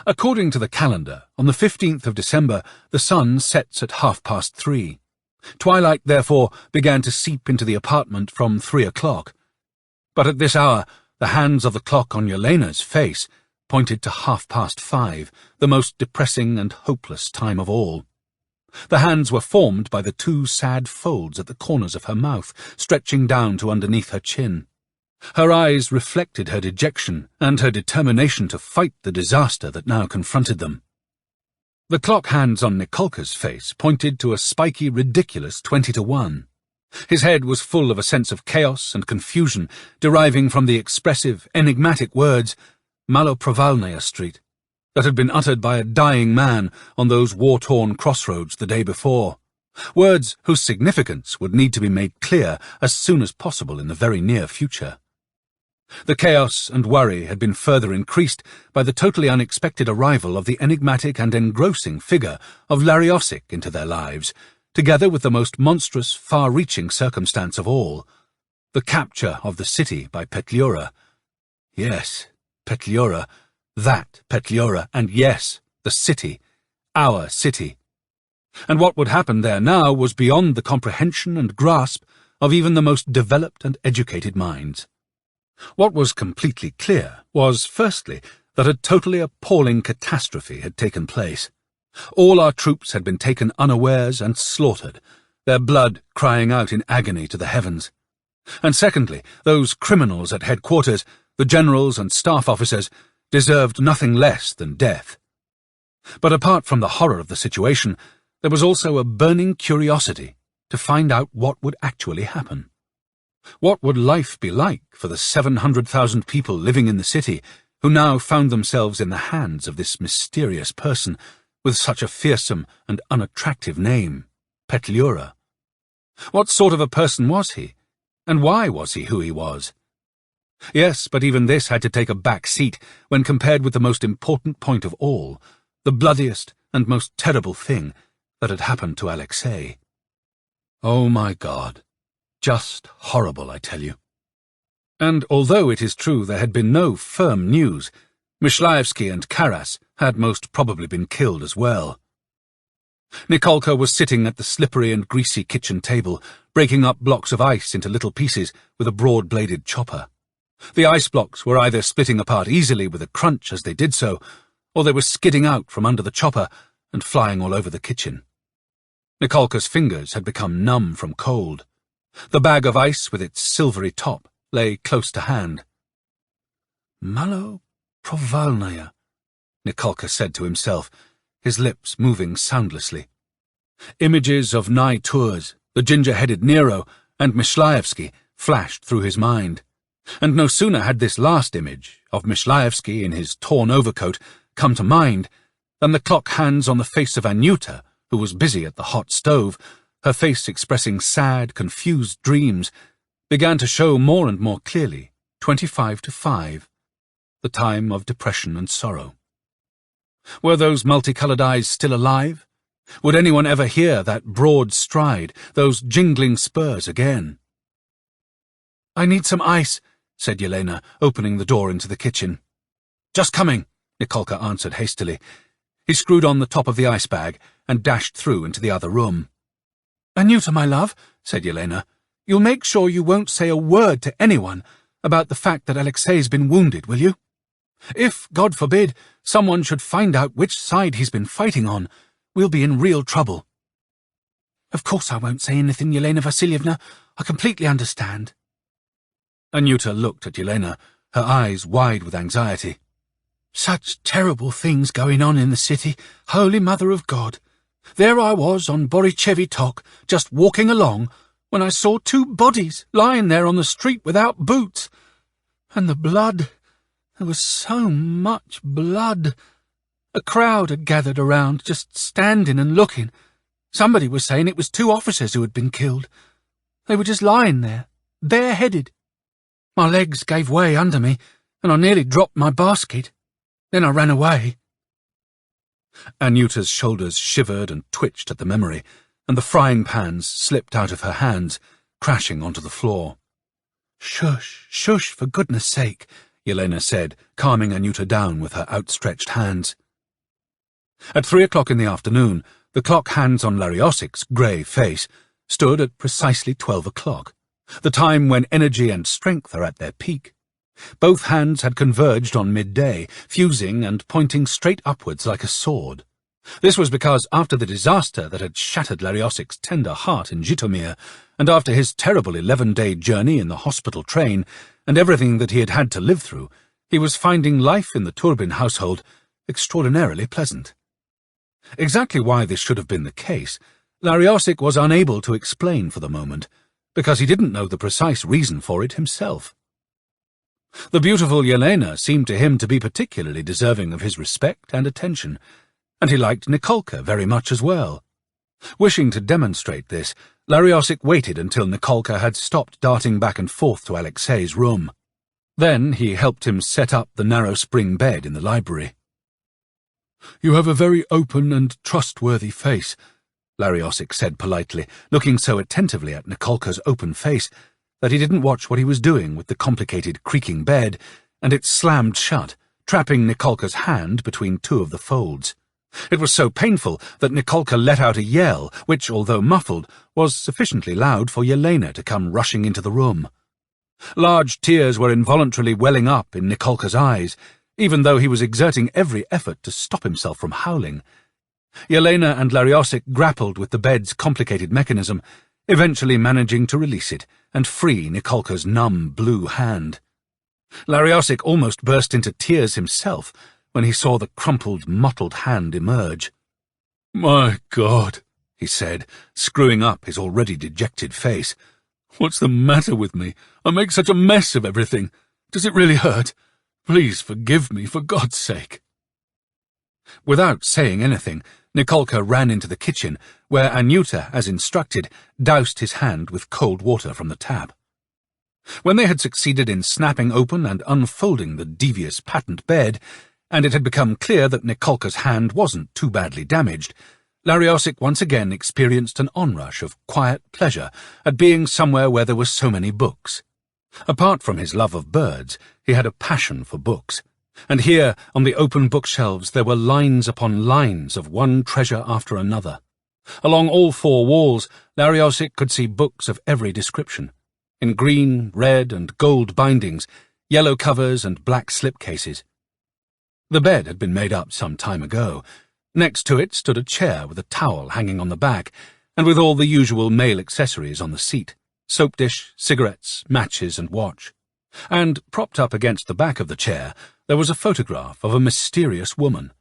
According to the calendar, on the 15th of December, the sun sets at 3:30. Twilight, therefore, began to seep into the apartment from 3 o'clock. But at this hour, the hands of the clock on Yelena's face pointed to 5:30, the most depressing and hopeless time of all. The hands were formed by the two sad folds at the corners of her mouth, stretching down to underneath her chin. Her eyes reflected her dejection and her determination to fight the disaster that now confronted them. The clock hands on Nikolka's face pointed to a spiky, ridiculous 20-1. His head was full of a sense of chaos and confusion, deriving from the expressive, enigmatic words, Maloprovalnaya Street, that had been uttered by a dying man on those war-torn crossroads the day before. Words whose significance would need to be made clear as soon as possible in the very near future. The chaos and worry had been further increased by the totally unexpected arrival of the enigmatic and engrossing figure of Lariosic into their lives, together with the most monstrous, far-reaching circumstance of all, the capture of the city by Petliura. Yes, Petliura, that Petliura, and yes, the city, our city. And what would happen there now was beyond the comprehension and grasp of even the most developed and educated minds. What was completely clear was, firstly, that a totally appalling catastrophe had taken place. All our troops had been taken unawares and slaughtered, their blood crying out in agony to the heavens. And secondly, those criminals at headquarters, the generals and staff officers, deserved nothing less than death. But apart from the horror of the situation, there was also a burning curiosity to find out what would actually happen. What would life be like for the 700,000 people living in the city who now found themselves in the hands of this mysterious person with such a fearsome and unattractive name, Petliura? What sort of a person was he, and why was he who he was? Yes, but even this had to take a back seat when compared with the most important point of all, the bloodiest and most terrible thing that had happened to Alexei. Oh my God! Just horrible, I tell you. And although it is true there had been no firm news, Myshlaevsky and Karas had most probably been killed as well. Nikolka was sitting at the slippery and greasy kitchen table, breaking up blocks of ice into little pieces with a broad-bladed chopper. The ice blocks were either splitting apart easily with a crunch as they did so, or they were skidding out from under the chopper and flying all over the kitchen. Nikolka's fingers had become numb from cold. The bag of ice with its silvery top lay close to hand. Maloprovalnaya, Nikolka said to himself, his lips moving soundlessly. Images of Nai Tours, the ginger-headed Nero, and Myshlaevsky flashed through his mind. And no sooner had this last image, of Myshlaevsky in his torn overcoat, come to mind, than the clock hands on the face of Anyuta, who was busy at the hot stove, her face expressing sad, confused dreams, began to show more and more clearly 5:25, the time of depression and sorrow. Were those multicoloured eyes still alive? Would anyone ever hear that broad stride, those jingling spurs again? "I need some ice," said Yelena, opening the door into the kitchen. "Just coming," Nikolka answered hastily. He screwed on the top of the ice bag and dashed through into the other room. "Anyuta, my love," said Yelena, "you'll make sure you won't say a word to anyone about the fact that Alexei's been wounded, will you? If, God forbid, someone should find out which side he's been fighting on, we'll be in real trouble." "Of course I won't say anything, Yelena Vasilievna. I completely understand." Anyuta looked at Yelena, her eyes wide with anxiety. "Such terrible things going on in the city, Holy Mother of God. There I was on Borichevi Tok, just walking along, when I saw two bodies lying there on the street without boots. And the blood, there was so much blood. A crowd had gathered around, just standing and looking. Somebody was saying it was two officers who had been killed. They were just lying there, bareheaded. My legs gave way under me, and I nearly dropped my basket. Then I ran away." Anyuta's shoulders shivered and twitched at the memory, and the frying pans slipped out of her hands, crashing onto the floor. "Shush, shush, for goodness' sake," Yelena said, calming Anyuta down with her outstretched hands. At 3 o'clock in the afternoon, the clock hands on Lariosic's grey face stood at precisely 12 o'clock, the time when energy and strength are at their peak. Both hands had converged on midday, fusing and pointing straight upwards like a sword. This was because after the disaster that had shattered Lariosic's tender heart in Zhytomyr, and after his terrible 11-day journey in the hospital train, and everything that he had had to live through, he was finding life in the Turbin household extraordinarily pleasant. Exactly why this should have been the case, Lariosic was unable to explain for the moment, because he didn't know the precise reason for it himself. The beautiful Yelena seemed to him to be particularly deserving of his respect and attention, and he liked Nikolka very much as well. Wishing to demonstrate this, Lariosic waited until Nikolka had stopped darting back and forth to Alexei's room. Then he helped him set up the narrow spring bed in the library. "You have a very open and trustworthy face," Lariosic said politely, looking so attentively at Nikolka's open face that he didn't watch what he was doing with the complicated creaking bed, and it slammed shut, trapping Nikolka's hand between two of the folds. It was so painful that Nikolka let out a yell, which, although muffled, was sufficiently loud for Yelena to come rushing into the room. Large tears were involuntarily welling up in Nikolka's eyes, even though he was exerting every effort to stop himself from howling. Yelena and Lariosic grappled with the bed's complicated mechanism, eventually managing to release it and free Nikolka's numb blue hand. Lariosic almost burst into tears himself when he saw the crumpled, mottled hand emerge. "My God," he said, screwing up his already dejected face. "What's the matter with me? I make such a mess of everything. Does it really hurt? Please forgive me, for God's sake." Without saying anything, Nikolka ran into the kitchen, where Anyuta, as instructed, doused his hand with cold water from the tap. When they had succeeded in snapping open and unfolding the devious patent bed, and it had become clear that Nikolka's hand wasn't too badly damaged, Lariosic once again experienced an onrush of quiet pleasure at being somewhere where there were so many books. Apart from his love of birds, he had a passion for books, and here, on the open bookshelves, there were lines upon lines of one treasure after another. Along all four walls, Lariosic could see books of every description, in green, red, and gold bindings, yellow covers, and black slipcases. The bed had been made up some time ago. Next to it stood a chair with a towel hanging on the back, and with all the usual male accessories on the seat: soap dish, cigarettes, matches, and watch. And, propped up against the back of the chair, there was a photograph of a mysterious woman.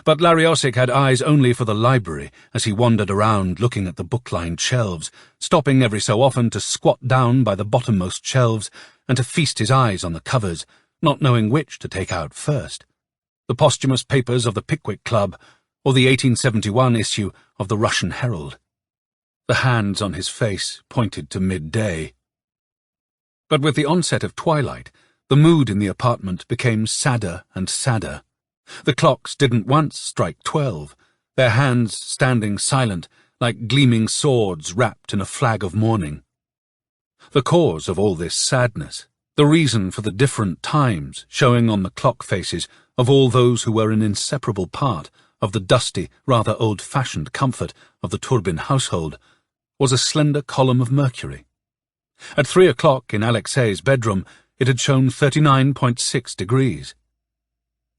But Lariosic had eyes only for the library as he wandered around looking at the book-lined shelves, stopping every so often to squat down by the bottommost shelves and to feast his eyes on the covers, not knowing which to take out first: the posthumous papers of the Pickwick Club or the 1871 issue of the Russian Herald. The hands on his face pointed to midday. But with the onset of twilight, the mood in the apartment became sadder and sadder. The clocks didn't once strike 12, their hands standing silent like gleaming swords wrapped in a flag of mourning. The cause of all this sadness, the reason for the different times showing on the clock faces of all those who were an inseparable part of the dusty, rather old-fashioned comfort of the Turbin household, was a slender column of mercury. At 3 o'clock in Alexei's bedroom, it had shown 39.6 degrees.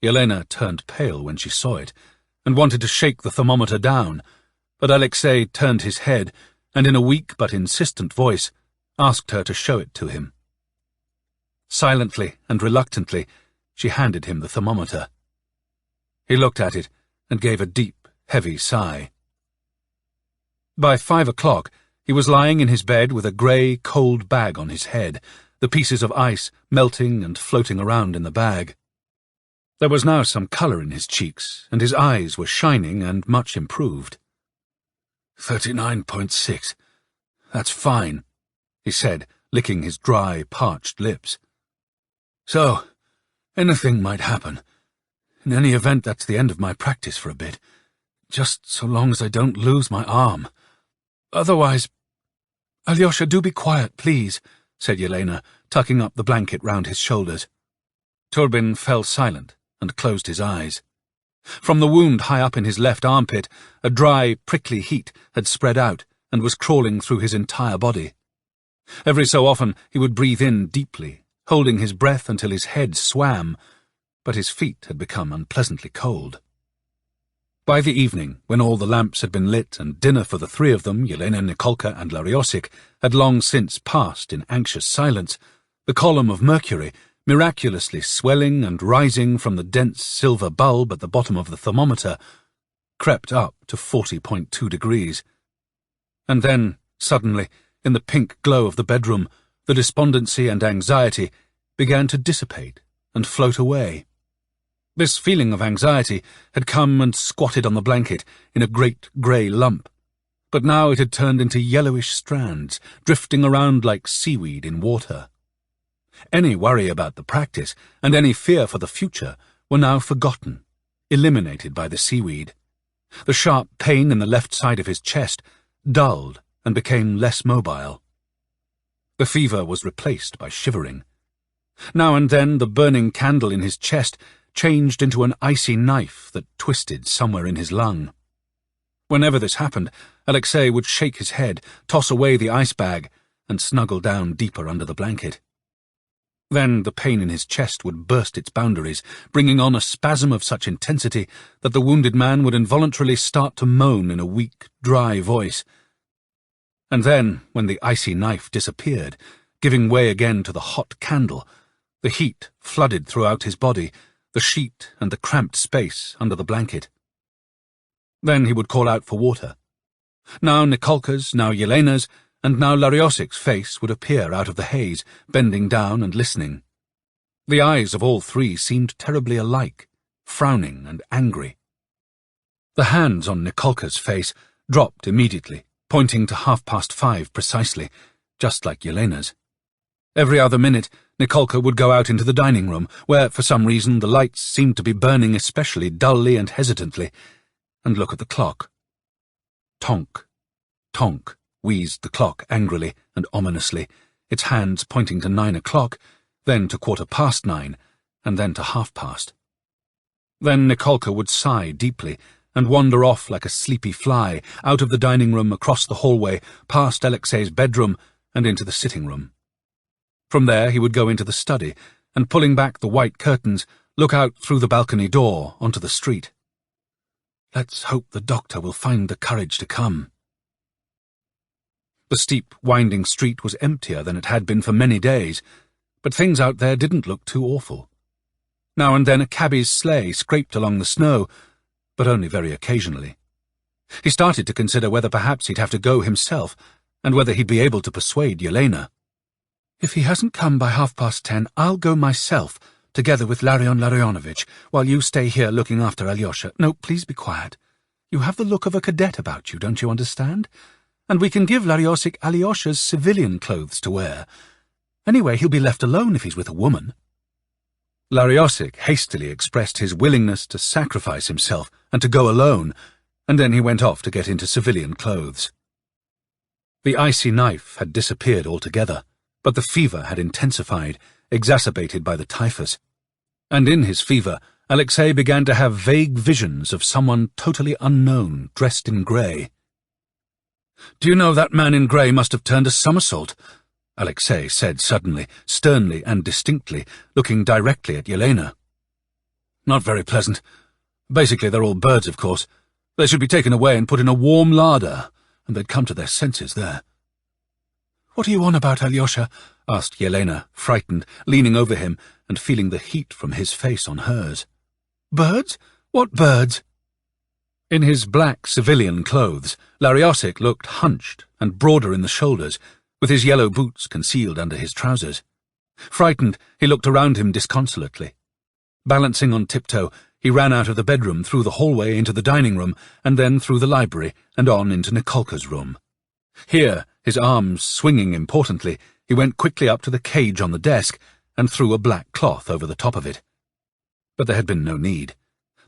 Yelena turned pale when she saw it, and wanted to shake the thermometer down, but Alexei turned his head, and in a weak but insistent voice, asked her to show it to him. Silently and reluctantly, she handed him the thermometer. He looked at it and gave a deep, heavy sigh. By 5 o'clock, he was lying in his bed with a grey, cold bag on his head, the pieces of ice melting and floating around in the bag. There was now some colour in his cheeks, and his eyes were shining and much improved. 39.6. That's fine, he said, licking his dry, parched lips. So, anything might happen. In any event, that's the end of my practice for a bit, just so long as I don't lose my arm. Otherwise— Alyosha, do be quiet, please, said Yelena, tucking up the blanket round his shoulders. Turbin fell silent and closed his eyes. From the wound high up in his left armpit, a dry, prickly heat had spread out and was crawling through his entire body. Every so often he would breathe in deeply, holding his breath until his head swam, but his feet had become unpleasantly cold. By the evening, when all the lamps had been lit and dinner for the three of them, Yelena, Nikolka and Lariosik, had long since passed in anxious silence, the column of mercury, miraculously swelling and rising from the dense silver bulb at the bottom of the thermometer, crept up to 40.2 degrees. And then, suddenly, in the pink glow of the bedroom, the despondency and anxiety began to dissipate and float away. This feeling of anxiety had come and squatted on the blanket in a great grey lump, but now it had turned into yellowish strands, drifting around like seaweed in water. Any worry about the practice and any fear for the future were now forgotten, eliminated by the seaweed. The sharp pain in the left side of his chest dulled and became less mobile. The fever was replaced by shivering. Now and then the burning candle in his chest changed into an icy knife that twisted somewhere in his lung. Whenever this happened, Alexei would shake his head, toss away the ice bag, and snuggle down deeper under the blanket. Then the pain in his chest would burst its boundaries, bringing on a spasm of such intensity that the wounded man would involuntarily start to moan in a weak, dry voice. And then, when the icy knife disappeared, giving way again to the hot candle, the heat flooded throughout his body, the sheet and the cramped space under the blanket. Then he would call out for water. Now Nikolka's, now Yelena's, and now Lariosik's face would appear out of the haze, bending down and listening. The eyes of all three seemed terribly alike, frowning and angry. The hands on Nikolka's face dropped immediately, pointing to 5:30 precisely, just like Yelena's. Every other minute, Nikolka would go out into the dining room, where, for some reason, the lights seemed to be burning especially dully and hesitantly, and look at the clock. Tonk, tonk, wheezed the clock angrily and ominously, its hands pointing to 9 o'clock, then to 9:15, and then to 5:30. Then Nikolka would sigh deeply and wander off like a sleepy fly, out of the dining room, across the hallway, past Alexei's bedroom, and into the sitting room. From there he would go into the study, and pulling back the white curtains, look out through the balcony door onto the street. Let's hope the doctor will find the courage to come. The steep, winding street was emptier than it had been for many days, but things out there didn't look too awful. Now and then a cabbie's sleigh scraped along the snow, but only very occasionally. He started to consider whether perhaps he'd have to go himself, and whether he'd be able to persuade Yelena. "If he hasn't come by 10:30, I'll go myself, together with Larion Larionovich, while you stay here looking after Alyosha. No, please be quiet. You have the look of a cadet about you, don't you understand? And we can give Lariosik Alyosha's civilian clothes to wear. Anyway, he'll be left alone if he's with a woman." Lariosik hastily expressed his willingness to sacrifice himself and to go alone, and then he went off to get into civilian clothes. The icy knife had disappeared altogether, but the fever had intensified, exacerbated by the typhus. And in his fever, Alexei began to have vague visions of someone totally unknown, dressed in grey. "Do you know that man in grey must have turned a somersault?" Alexei said suddenly, sternly and distinctly, looking directly at Yelena. "Not very pleasant. Basically, they're all birds, of course. They should be taken away and put in a warm larder, and they'd come to their senses there." "What are you on about, Alyosha?" asked Yelena, frightened, leaning over him and feeling the heat from his face on hers. "Birds? What birds?" In his black civilian clothes, Lariosik looked hunched and broader in the shoulders, with his yellow boots concealed under his trousers. Frightened, he looked around him disconsolately. Balancing on tiptoe, he ran out of the bedroom, through the hallway into the dining room, and then through the library and on into Nikolka's room. Here, his arms swinging importantly, he went quickly up to the cage on the desk and threw a black cloth over the top of it. But there had been no need.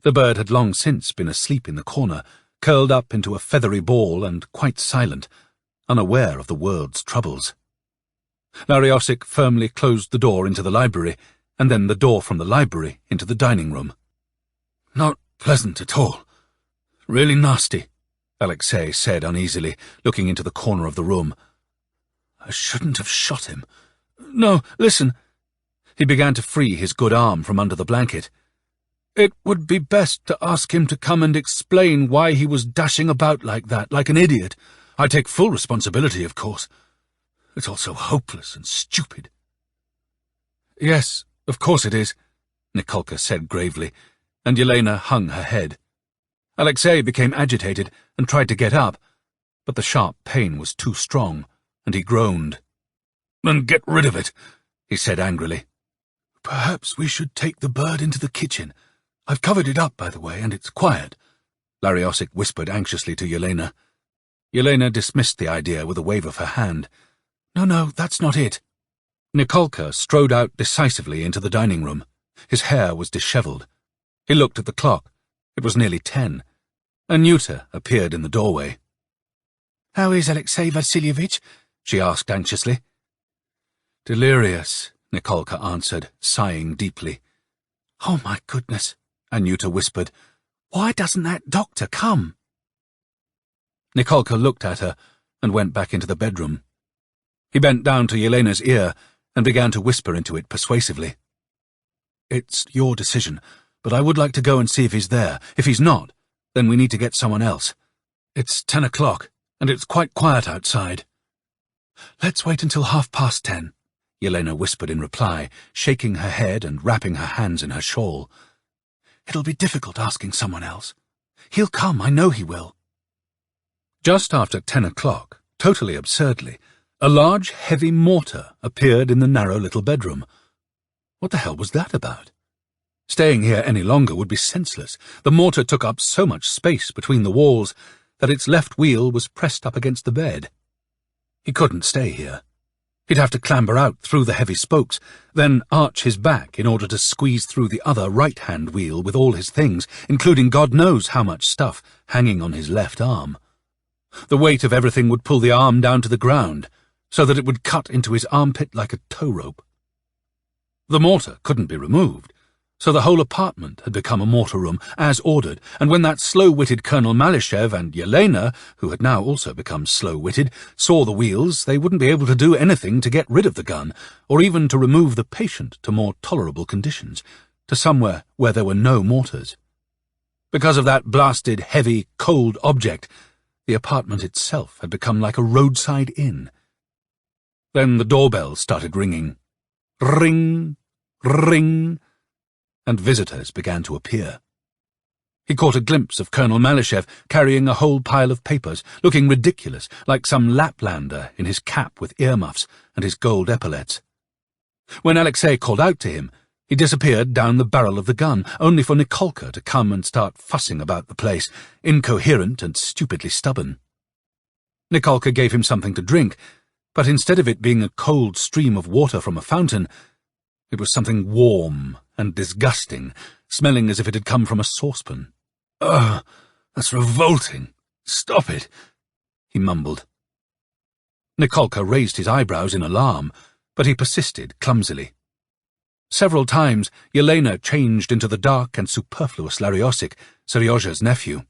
The bird had long since been asleep in the corner, curled up into a feathery ball and quite silent, unaware of the world's troubles. Lariosik firmly closed the door into the library, and then the door from the library into the dining room. "Not pleasant at all. Really nasty, Alexei said uneasily, looking into the corner of the room. I shouldn't have shot him. No, listen. He began to free his good arm from under the blanket. It would be best to ask him to come and explain why he was dashing about like that, like an idiot. I take full responsibility, of course. It's all so hopeless and stupid. Yes, of course it is, Nikolka said gravely, and Yelena hung her head. Alexei became agitated and tried to get up, but the sharp pain was too strong, and he groaned. Then get rid of it, he said angrily. Perhaps we should take the bird into the kitchen. I've covered it up, by the way, and it's quiet, Lariosic whispered anxiously to Yelena. Yelena dismissed the idea with a wave of her hand. No, that's not it. Nikolka strode out decisively into the dining room. His hair was dishevelled. He looked at the clock. It was nearly 10. Anyuta appeared in the doorway. How is Alexei Vasilevich? She asked anxiously. Delirious, Nikolka answered, sighing deeply. Oh, my goodness, Anyuta whispered. Why doesn't that doctor come? Nikolka looked at her and went back into the bedroom. He bent down to Yelena's ear and began to whisper into it persuasively. It's your decision, but I would like to go and see if he's there. If he's not, then we need to get someone else. It's 10 o'clock, and it's quite quiet outside. Let's wait until 10:30, Yelena whispered in reply, shaking her head and wrapping her hands in her shawl. It'll be difficult asking someone else. He'll come, I know he will. Just after 10 o'clock, totally absurdly, a large, heavy mortar appeared in the narrow little bedroom. What the hell was that about? Staying here any longer would be senseless. The mortar took up so much space between the walls that its left wheel was pressed up against the bed. He couldn't stay here. He'd have to clamber out through the heavy spokes, then arch his back in order to squeeze through the other right-hand wheel with all his things, including God knows how much stuff, hanging on his left arm. The weight of everything would pull the arm down to the ground, so that it would cut into his armpit like a tow rope. The mortar couldn't be removed, so the whole apartment had become a mortar room, as ordered, and when that slow-witted Colonel Malyshev and Yelena, who had now also become slow-witted, saw the wheels, they wouldn't be able to do anything to get rid of the gun, or even to remove the patient to more tolerable conditions, to somewhere where there were no mortars. Because of that blasted, heavy, cold object, the apartment itself had become like a roadside inn. Then the doorbell started ringing. Ring, ring, and visitors began to appear. He caught a glimpse of Colonel Malyshev carrying a whole pile of papers, looking ridiculous, like some Laplander in his cap with earmuffs and his gold epaulets. When Alexei called out to him, he disappeared down the barrel of the gun, only for Nikolka to come and start fussing about the place, incoherent and stupidly stubborn. Nikolka gave him something to drink, but instead of it being a cold stream of water from a fountain, it was something warm and disgusting, smelling as if it had come from a saucepan. Ugh, that's revolting. Stop it, he mumbled. Nikolka raised his eyebrows in alarm, but he persisted clumsily. Several times Yelena changed into the dark and superfluous Lariosic, Seryozha's nephew.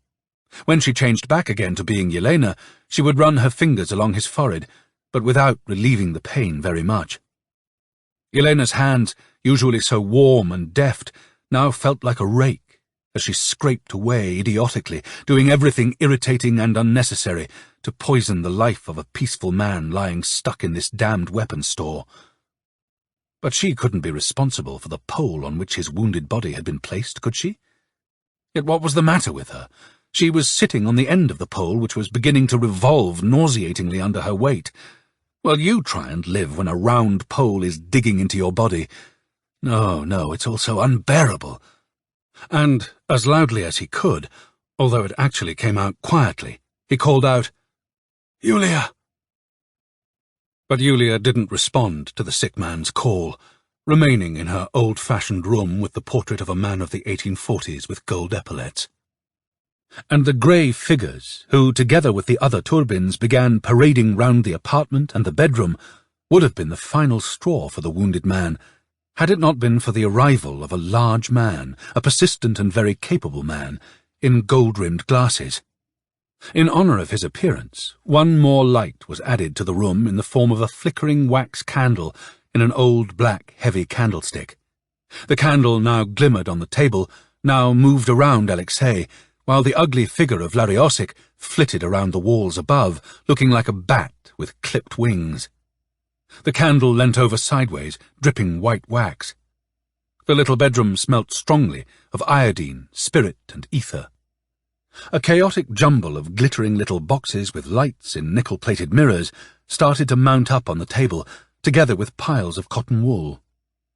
When she changed back again to being Yelena, she would run her fingers along his forehead, but without relieving the pain very much. Yelena's hands, usually so warm and deft, now felt like a rake as she scraped away idiotically, doing everything irritating and unnecessary to poison the life of a peaceful man lying stuck in this damned weapons store. But she couldn't be responsible for the pole on which his wounded body had been placed, could she? Yet what was the matter with her? She was sitting on the end of the pole, which was beginning to revolve nauseatingly under her weight. Well, you try and live when a round pole is digging into your body. No, it's all so unbearable. And, as loudly as he could, although it actually came out quietly, he called out, "Yulia!" But Yulia didn't respond to the sick man's call, remaining in her old-fashioned room with the portrait of a man of the 1840s with gold epaulets. And the grey figures, who, together with the other Turbins, began parading round the apartment and the bedroom, would have been the final straw for the wounded man, Had it not been for the arrival of a large man, a persistent and very capable man, in gold-rimmed glasses. In honour of his appearance, one more light was added to the room in the form of a flickering wax candle in an old black heavy candlestick. The candle now glimmered on the table, now moved around Alexei, while the ugly figure of Lariosik flitted around the walls above, looking like a bat with clipped wings. The candle leant over sideways, dripping white wax. The little bedroom smelt strongly of iodine, spirit, and ether. A chaotic jumble of glittering little boxes with lights in nickel-plated mirrors started to mount up on the table, together with piles of cotton wool.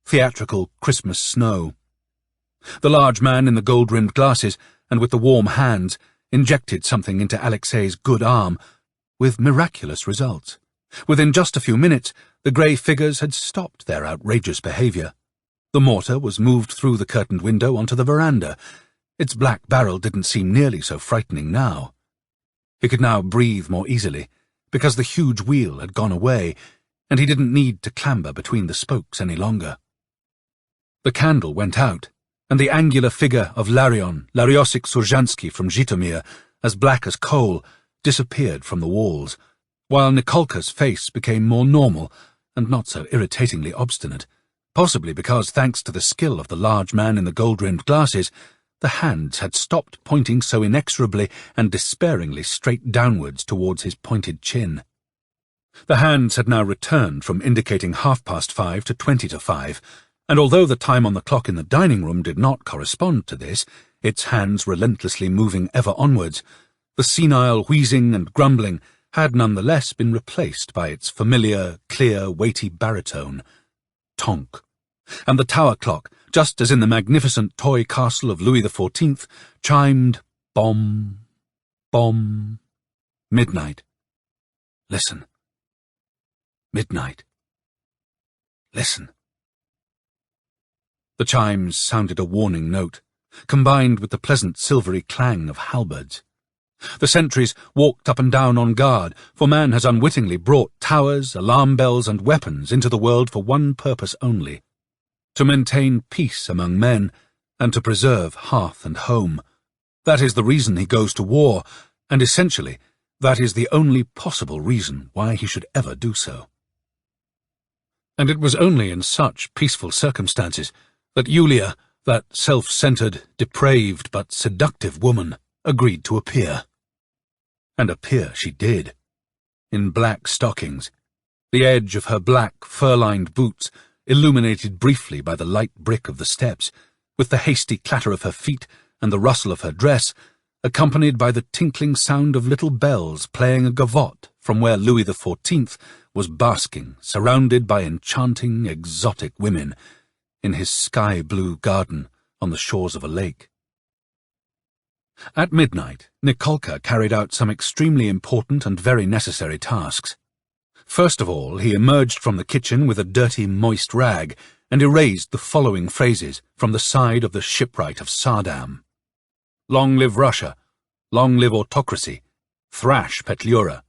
Theatrical Christmas snow. The large man in the gold-rimmed glasses and with the warm hands injected something into Alexei's good arm, with miraculous results. Within just a few minutes, the grey figures had stopped their outrageous behaviour. The mortar was moved through the curtained window onto the veranda. Its black barrel didn't seem nearly so frightening now. He could now breathe more easily, because the huge wheel had gone away, and he didn't need to clamber between the spokes any longer. The candle went out, and the angular figure of Lariosik Surjansky from Zhitomir, as black as coal, disappeared from the walls, while Nikolka's face became more normal and not so irritatingly obstinate, possibly because, thanks to the skill of the large man in the gold-rimmed glasses, the hands had stopped pointing so inexorably and despairingly straight downwards towards his pointed chin. The hands had now returned from indicating 5:30 to 5:20, and although the time on the clock in the dining room did not correspond to this, its hands relentlessly moving ever onwards, the senile wheezing and grumbling had nonetheless been replaced by its familiar, clear, weighty baritone, tonk, and the tower clock, just as in the magnificent toy castle of Louis XIV, chimed bom, bom, midnight. Listen. Midnight. Listen. The chimes sounded a warning note, combined with the pleasant silvery clang of halberds. The sentries walked up and down on guard, for man has unwittingly brought towers, alarm bells, and weapons into the world for one purpose only: to maintain peace among men, and to preserve hearth and home. That is the reason he goes to war, and essentially, that is the only possible reason why he should ever do so. And it was only in such peaceful circumstances that Yulia, that self-centred, depraved but seductive woman, agreed to appear. And appear she did, in black stockings, the edge of her black, fur-lined boots illuminated briefly by the light brick of the steps, with the hasty clatter of her feet and the rustle of her dress, accompanied by the tinkling sound of little bells playing a gavotte from where Louis XIV was basking, surrounded by enchanting, exotic women, in his sky-blue garden on the shores of a lake. At midnight, Nikolka carried out some extremely important and very necessary tasks. First of all, he emerged from the kitchen with a dirty, moist rag and erased the following phrases from the side of the shipwright of Sardam. Long live Russia, long live autocracy, thrash Petliura.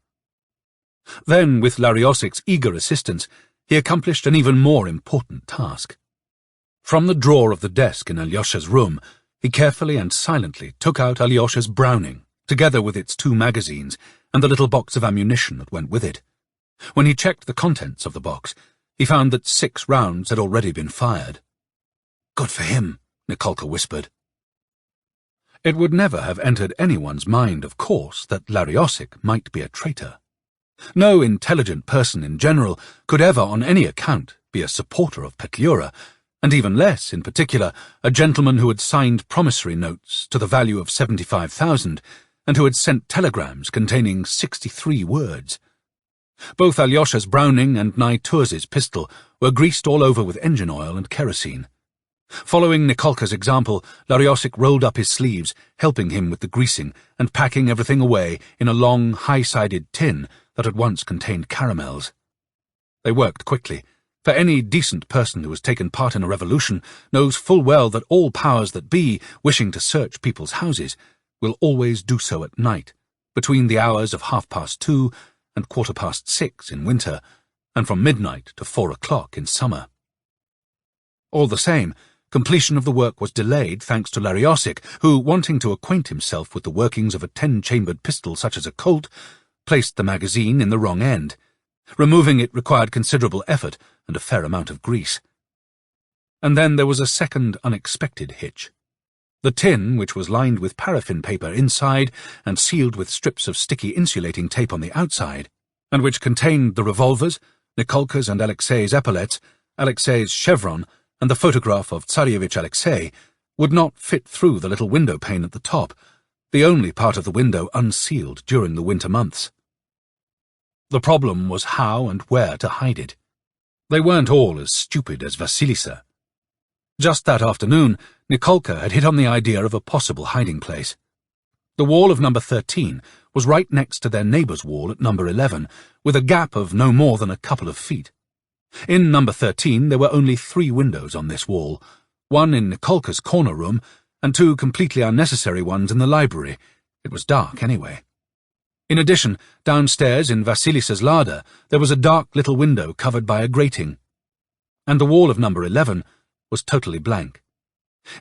Then, with Lariosik's eager assistance, he accomplished an even more important task. From the drawer of the desk in Alyosha's room, he carefully and silently took out Alyosha's Browning, together with its 2 magazines and the little box of ammunition that went with it. When he checked the contents of the box, he found that 6 rounds had already been fired. "Good for him," Nikolka whispered. It would never have entered anyone's mind, of course, that Lariosik might be a traitor. No intelligent person in general could ever on any account be a supporter of Petliura, and even less, in particular, a gentleman who had signed promissory notes to the value of 75,000 and who had sent telegrams containing 63 words. Both Alyosha's Browning and Naitur's pistol were greased all over with engine oil and kerosene. Following Nikolka's example, Lariosik rolled up his sleeves, helping him with the greasing and packing everything away in a long, high-sided tin that had once contained caramels. They worked quickly, for any decent person who has taken part in a revolution knows full well that all powers that be, wishing to search people's houses, will always do so at night, between the hours of 2:30 and 6:15 in winter, and from midnight to 4 o'clock in summer. All the same, completion of the work was delayed thanks to Laryosik, who, wanting to acquaint himself with the workings of a 10-chambered pistol such as a Colt, placed the magazine in the wrong end. Removing it required considerable effort and a fair amount of grease. And then there was a second unexpected hitch. The tin, which was lined with paraffin paper inside and sealed with strips of sticky insulating tape on the outside, and which contained the revolvers, Nikolka's and Alexei's epaulets, Alexei's chevron, and the photograph of Tsarevich Alexei, would not fit through the little window pane at the top, the only part of the window unsealed during the winter months. The problem was how and where to hide it. They weren't all as stupid as Vasilisa. Just that afternoon, Nikolka had hit on the idea of a possible hiding place. The wall of number 13 was right next to their neighbour's wall at number 11, with a gap of no more than a couple of feet. In number 13 there were only 3 windows on this wall, one in Nikolka's corner room, and 2 completely unnecessary ones in the library. It was dark anyway. In addition, downstairs in Vasilisa's larder there was a dark little window covered by a grating. And the wall of number 11 was totally blank.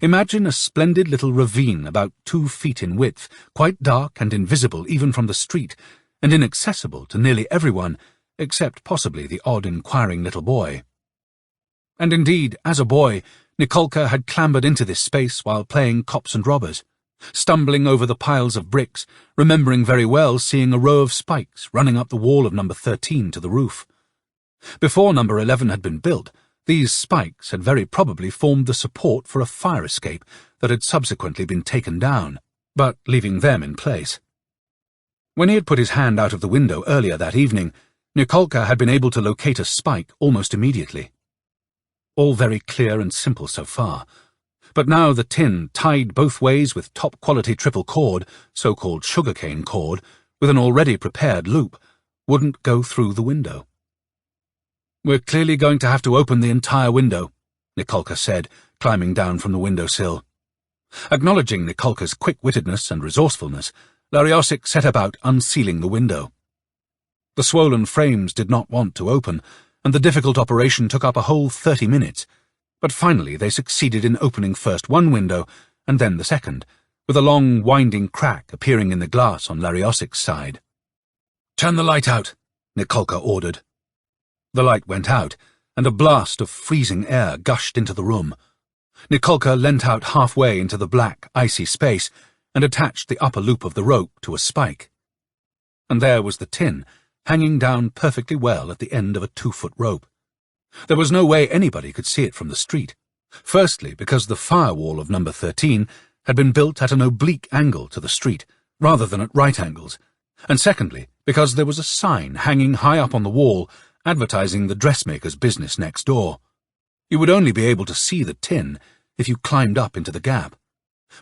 Imagine a splendid little ravine about 2 feet in width, quite dark and invisible even from the street, and inaccessible to nearly everyone, except possibly the odd inquiring little boy. And indeed, as a boy, Nikolka had clambered into this space while playing cops and robbers, stumbling over the piles of bricks, remembering very well seeing a row of spikes running up the wall of number 13 to the roof. Before number 11 had been built, these spikes had very probably formed the support for a fire escape that had subsequently been taken down, but leaving them in place. When he had put his hand out of the window earlier that evening, Nikolka had been able to locate a spike almost immediately. All very clear and simple so far. But now the tin, tied both ways with top-quality triple cord, so-called sugarcane cord, with an already prepared loop, wouldn't go through the window. "We're clearly going to have to open the entire window," Nikolka said, climbing down from the windowsill. Acknowledging Nikolka's quick-wittedness and resourcefulness, Laryosik set about unsealing the window. The swollen frames did not want to open, and the difficult operation took up a whole 30 minutes, but finally they succeeded in opening first one window and then the second, with a long winding crack appearing in the glass on Laryosik's side. "Turn the light out," Nikolka ordered. The light went out, and a blast of freezing air gushed into the room. Nikolka leant out halfway into the black, icy space and attached the upper loop of the rope to a spike. And there was the tin, hanging down perfectly well at the end of a 2-foot rope. There was no way anybody could see it from the street, firstly because the firewall of number 13 had been built at an oblique angle to the street, rather than at right angles, and secondly because there was a sign hanging high up on the wall advertising the dressmaker's business next door. You would only be able to see the tin if you climbed up into the gap.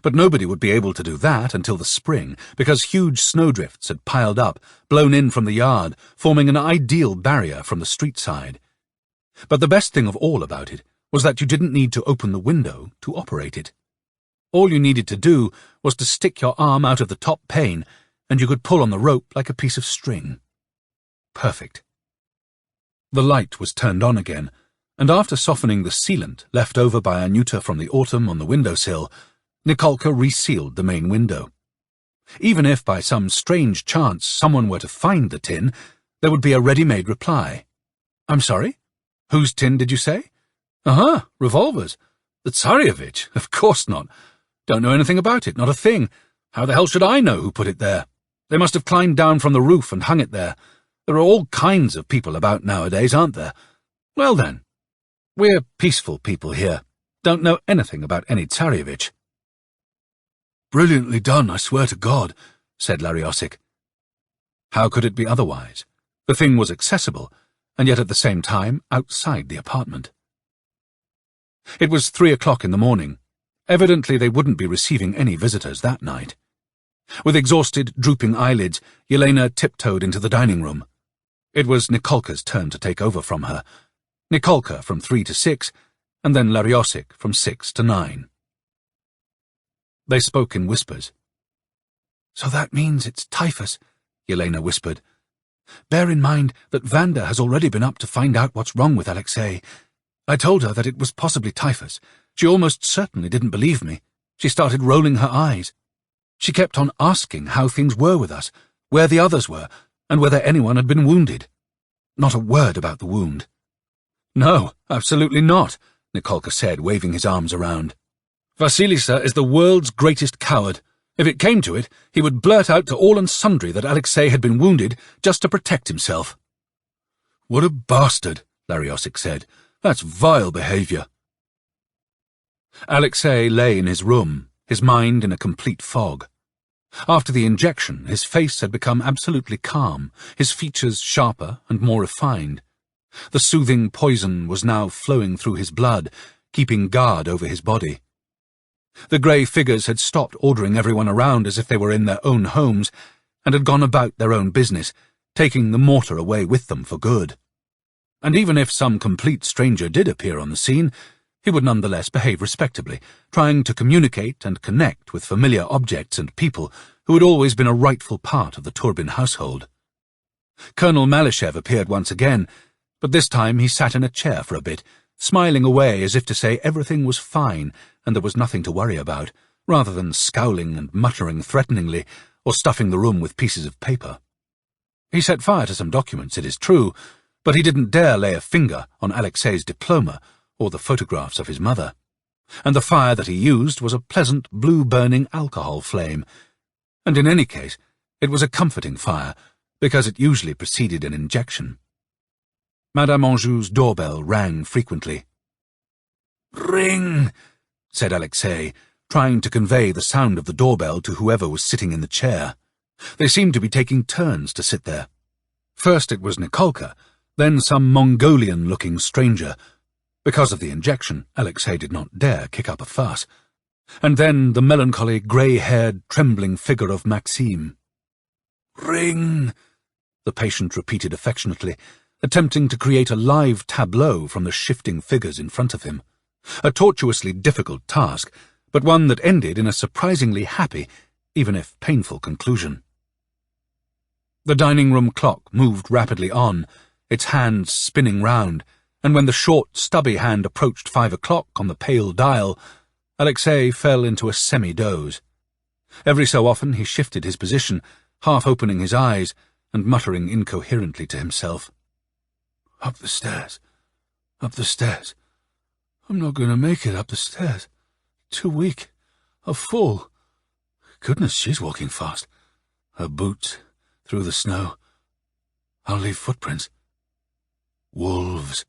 But nobody would be able to do that until the spring, because huge snowdrifts had piled up, blown in from the yard, forming an ideal barrier from the street side. But the best thing of all about it was that you didn't need to open the window to operate it. All you needed to do was to stick your arm out of the top pane, and you could pull on the rope like a piece of string. Perfect. The light was turned on again, and after softening the sealant left over by Anyuta from the autumn on the windowsill, Nikolka resealed the main window. Even if by some strange chance someone were to find the tin, there would be a ready-made reply. "I'm sorry? Whose tin did you say?" Revolvers. The Tsarevich? Of course not. Don't know anything about it, not a thing. How the hell should I know who put it there? They must have climbed down from the roof and hung it there. There are all kinds of people about nowadays, aren't there? Well then, we're peaceful people here. Don't know anything about any Tsarevich." "Brilliantly done, I swear to God," said Laryosik. How could it be otherwise? The thing was accessible, and yet at the same time outside the apartment. It was 3 o'clock in the morning. Evidently they wouldn't be receiving any visitors that night. With exhausted, drooping eyelids, Yelena tiptoed into the dining room. It was Nikolka's turn to take over from her. Nikolka from 3 to 6, and then Laryosik from 6 to 9. They spoke in whispers. "So that means it's typhus," Yelena whispered. "Bear in mind that Vanda has already been up to find out what's wrong with Alexei. I told her that it was possibly typhus. She almost certainly didn't believe me. She started rolling her eyes. She kept on asking how things were with us, where the others were, and whether anyone had been wounded. Not a word about the wound. No, absolutely not, Nikolka said, waving his arms around. Vasilisa is the world's greatest coward. If it came to it, he would blurt out to all and sundry that Alexei had been wounded just to protect himself. What a bastard, Lariosic said. That's vile behaviour. Alexei lay in his room, his mind in a complete fog. After the injection, his face had become absolutely calm, his features sharper and more refined. The soothing poison was now flowing through his blood, keeping guard over his body. The grey figures had stopped ordering everyone around as if they were in their own homes, and had gone about their own business, taking the mortar away with them for good. And even if some complete stranger did appear on the scene, he would nonetheless behave respectably, trying to communicate and connect with familiar objects and people who had always been a rightful part of the Turbin household. Colonel Malyshev appeared once again, but this time he sat in a chair for a bit, smiling away as if to say everything was fine and there was nothing to worry about, rather than scowling and muttering threateningly or stuffing the room with pieces of paper. He set fire to some documents, it is true, but he didn't dare lay a finger on Alexei's diploma or the photographs of his mother, and the fire that he used was a pleasant blue-burning alcohol flame, and in any case it was a comforting fire, because it usually preceded an injection. Madame Anjou's doorbell rang frequently. "Ring," said Alexei, trying to convey the sound of the doorbell to whoever was sitting in the chair. They seemed to be taking turns to sit there. First it was Nikolka, then some Mongolian-looking stranger. Because of the injection, Alexei did not dare kick up a fuss. And then the melancholy, grey-haired, trembling figure of Maxime. "Ring," the patient repeated affectionately, attempting to create a live tableau from the shifting figures in front of him. A tortuously difficult task, but one that ended in a surprisingly happy, even if painful, conclusion. The dining-room clock moved rapidly on, its hands spinning round, and when the short, stubby hand approached 5 o'clock on the pale dial, Alexei fell into a semi-doze. Every so often he shifted his position, half opening his eyes and muttering incoherently to himself. "Up the stairs. Up the stairs. I'm not going to make it up the stairs. Too weak. A fool. Goodness, she's walking fast. Her boots, through the snow. I'll leave footprints. Wolves.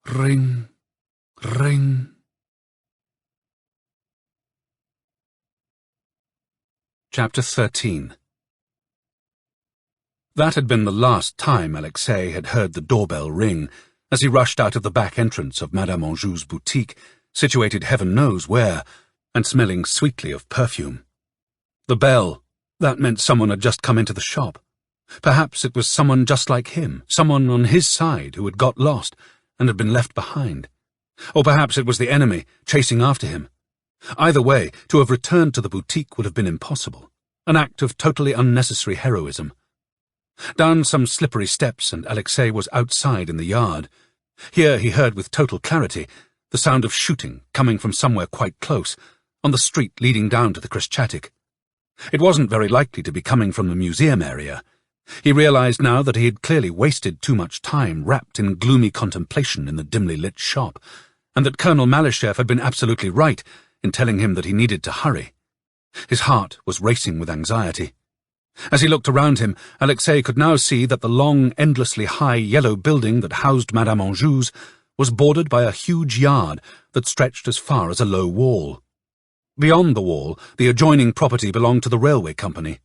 Ring, ring." Chapter 13. That had been the last time Alexei had heard the doorbell ring, as he rushed out of the back entrance of Madame Anjou's boutique, situated heaven knows where, and smelling sweetly of perfume. The bell, that meant someone had just come into the shop. Perhaps it was someone just like him, someone on his side who had got lost and had been left behind. Or perhaps it was the enemy, chasing after him. Either way, to have returned to the boutique would have been impossible, an act of totally unnecessary heroism. Down some slippery steps, and Alexei was outside in the yard. Here he heard with total clarity the sound of shooting coming from somewhere quite close, on the street leading down to the Kreshchatik. It wasn't very likely to be coming from the museum area. He realized now that he had clearly wasted too much time wrapped in gloomy contemplation in the dimly lit shop, and that Colonel Malyshev had been absolutely right in telling him that he needed to hurry. His heart was racing with anxiety. As he looked around him, Alexei could now see that the long, endlessly high yellow building that housed Madame Anjou's was bordered by a huge yard that stretched as far as a low wall. Beyond the wall, the adjoining property belonged to the railway company.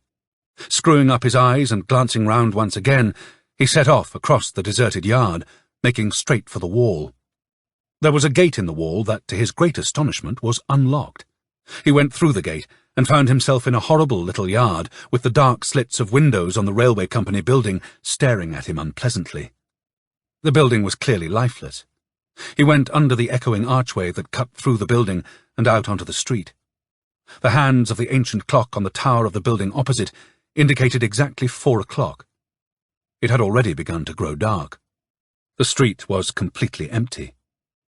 Screwing up his eyes and glancing round once again, he set off across the deserted yard, making straight for the wall. There was a gate in the wall that, to his great astonishment, was unlocked. He went through the gate and found himself in a horrible little yard with the dark slits of windows on the railway company building staring at him unpleasantly. The building was clearly lifeless. He went under the echoing archway that cut through the building and out onto the street. The hands of the ancient clock on the tower of the building opposite indicated exactly 4 o'clock. It had already begun to grow dark. The street was completely empty.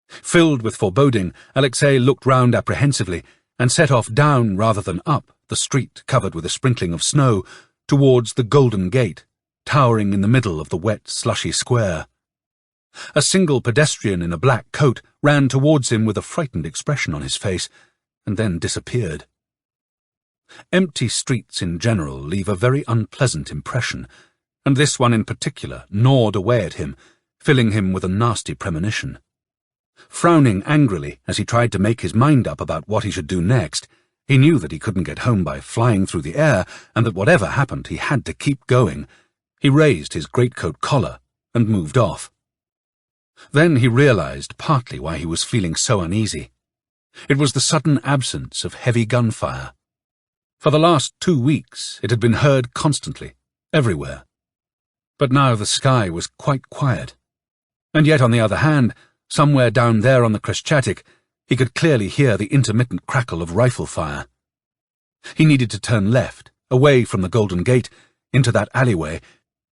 Filled with foreboding, Alexei looked round apprehensively and set off down rather than up the street covered with a sprinkling of snow towards the Golden Gate, towering in the middle of the wet, slushy square. A single pedestrian in a black coat ran towards him with a frightened expression on his face, and then disappeared. Empty streets in general leave a very unpleasant impression, and this one in particular gnawed away at him, filling him with a nasty premonition. Frowning angrily as he tried to make his mind up about what he should do next, he knew that he couldn't get home by flying through the air, and that whatever happened he had to keep going. He raised his greatcoat collar and moved off. Then he realized partly why he was feeling so uneasy. It was the sudden absence of heavy gunfire. For the last 2 weeks it had been heard constantly, everywhere. But now the sky was quite quiet. And yet, on the other hand, somewhere down there on the Khreshchatyk, he could clearly hear the intermittent crackle of rifle fire. He needed to turn left, away from the Golden Gate, into that alleyway,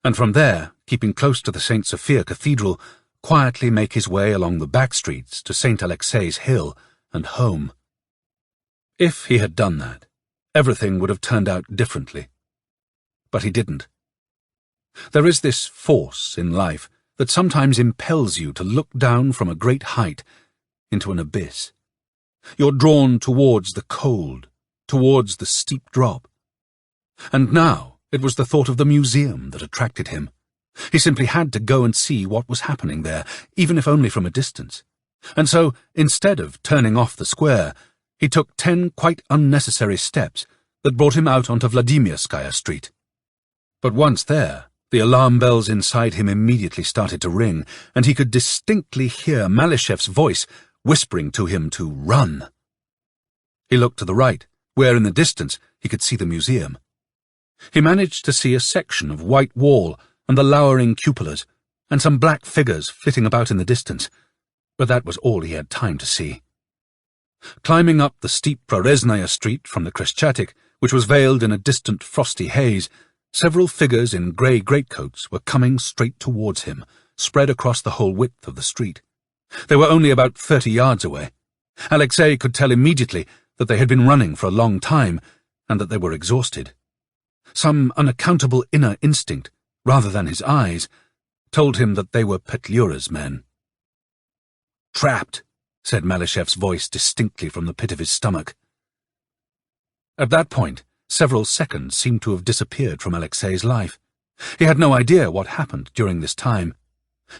and from there, keeping close to the St. Sophia Cathedral, quietly make his way along the back streets to St. Alexei's Hill and home. If he had done that, everything would have turned out differently. But he didn't. There is this force in life that sometimes impels you to look down from a great height into an abyss. You're drawn towards the cold, towards the steep drop. And now it was the thought of the museum that attracted him. He simply had to go and see what was happening there, even if only from a distance. And so, instead of turning off the square, he took 10 quite unnecessary steps that brought him out onto Vladimirskaya Street. But once there, the alarm bells inside him immediately started to ring, and he could distinctly hear Malishev's voice whispering to him to run. He looked to the right, where in the distance he could see the museum. He managed to see a section of white wall and the lowering cupolas, and some black figures flitting about in the distance, but that was all he had time to see. Climbing up the steep Proresnaya Street from the Khreshchatyk, which was veiled in a distant frosty haze, several figures in grey greatcoats were coming straight towards him, spread across the whole width of the street. They were only about 30 yards away. Alexei could tell immediately that they had been running for a long time, and that they were exhausted. Some unaccountable inner instinct, rather than his eyes, told him that they were Petliura's men. "Trapped," said Malishev's voice distinctly from the pit of his stomach. At that point, several seconds seemed to have disappeared from Alexei's life. He had no idea what happened during this time.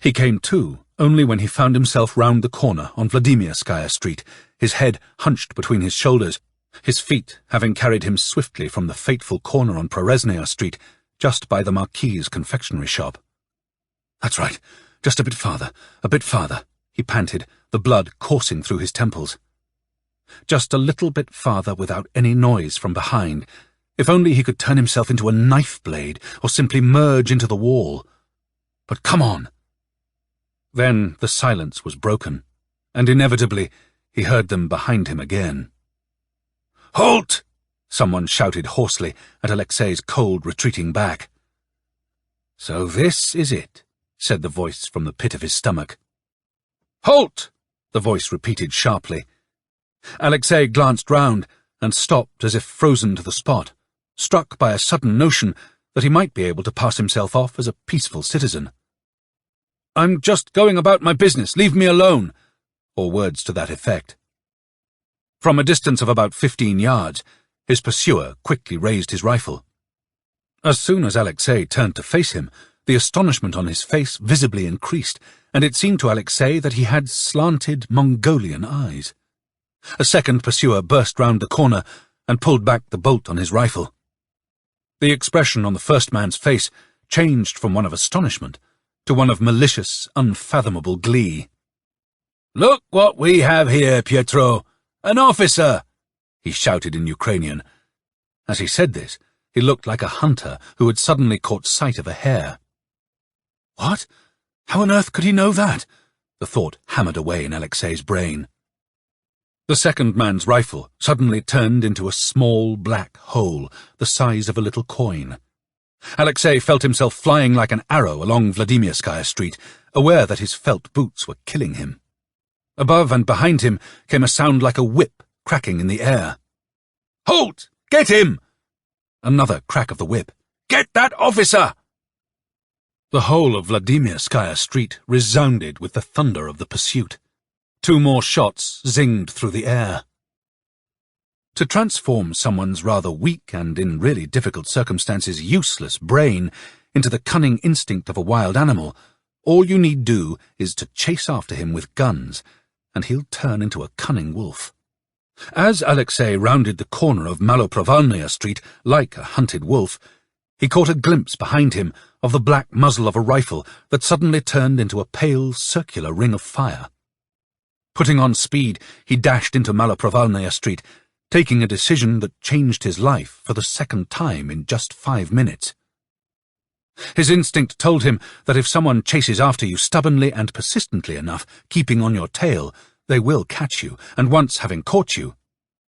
He came to only when he found himself round the corner on Vladimirskaya Street, his head hunched between his shoulders, his feet having carried him swiftly from the fateful corner on Proresnaya Street, just by the Marquis's confectionery shop. "That's right, just a bit farther, he panted, the blood coursing through his temples. Just a little bit farther without any noise from behind. If only he could turn himself into a knife blade, or simply merge into the wall. But come on! Then the silence was broken, and inevitably he heard them behind him again. "Halt!" someone shouted hoarsely at Alexei's cold, retreating back. "So this is it," said the voice from the pit of his stomach. "Halt!" the voice repeated sharply. Alexei glanced round and stopped as if frozen to the spot, struck by a sudden notion that he might be able to pass himself off as a peaceful citizen. "I'm just going about my business, leave me alone," or words to that effect. From a distance of about 15 yards, his pursuer quickly raised his rifle. As soon as Alexei turned to face him, the astonishment on his face visibly increased, and it seemed to Alexei that he had slanted Mongolian eyes. A second pursuer burst round the corner and pulled back the bolt on his rifle. The expression on the first man's face changed from one of astonishment to one of malicious, unfathomable glee. "Look what we have here, Pietro! An officer!" he shouted in Ukrainian. As he said this, he looked like a hunter who had suddenly caught sight of a hare. What? How on earth could he know that? The thought hammered away in Alexei's brain. The second man's rifle suddenly turned into a small black hole the size of a little coin. Alexei felt himself flying like an arrow along Vladimirskaya Street, aware that his felt boots were killing him. Above and behind him came a sound like a whip cracking in the air. "Halt! Get him!" Another crack of the whip. "Get that officer!" The whole of Vladimirskaya Street resounded with the thunder of the pursuit. 2 more shots zinged through the air. To transform someone's rather weak and, in really difficult circumstances, useless brain into the cunning instinct of a wild animal, all you need do is to chase after him with guns, and he'll turn into a cunning wolf. As Alexei rounded the corner of Maloprovalnaya Street like a hunted wolf, he caught a glimpse behind him of the black muzzle of a rifle that suddenly turned into a pale, circular ring of fire. Putting on speed, he dashed into Maloprovalnaya Street, taking a decision that changed his life for the second time in just 5 minutes. His instinct told him that if someone chases after you stubbornly and persistently enough, keeping on your tail, they will catch you, and once having caught you,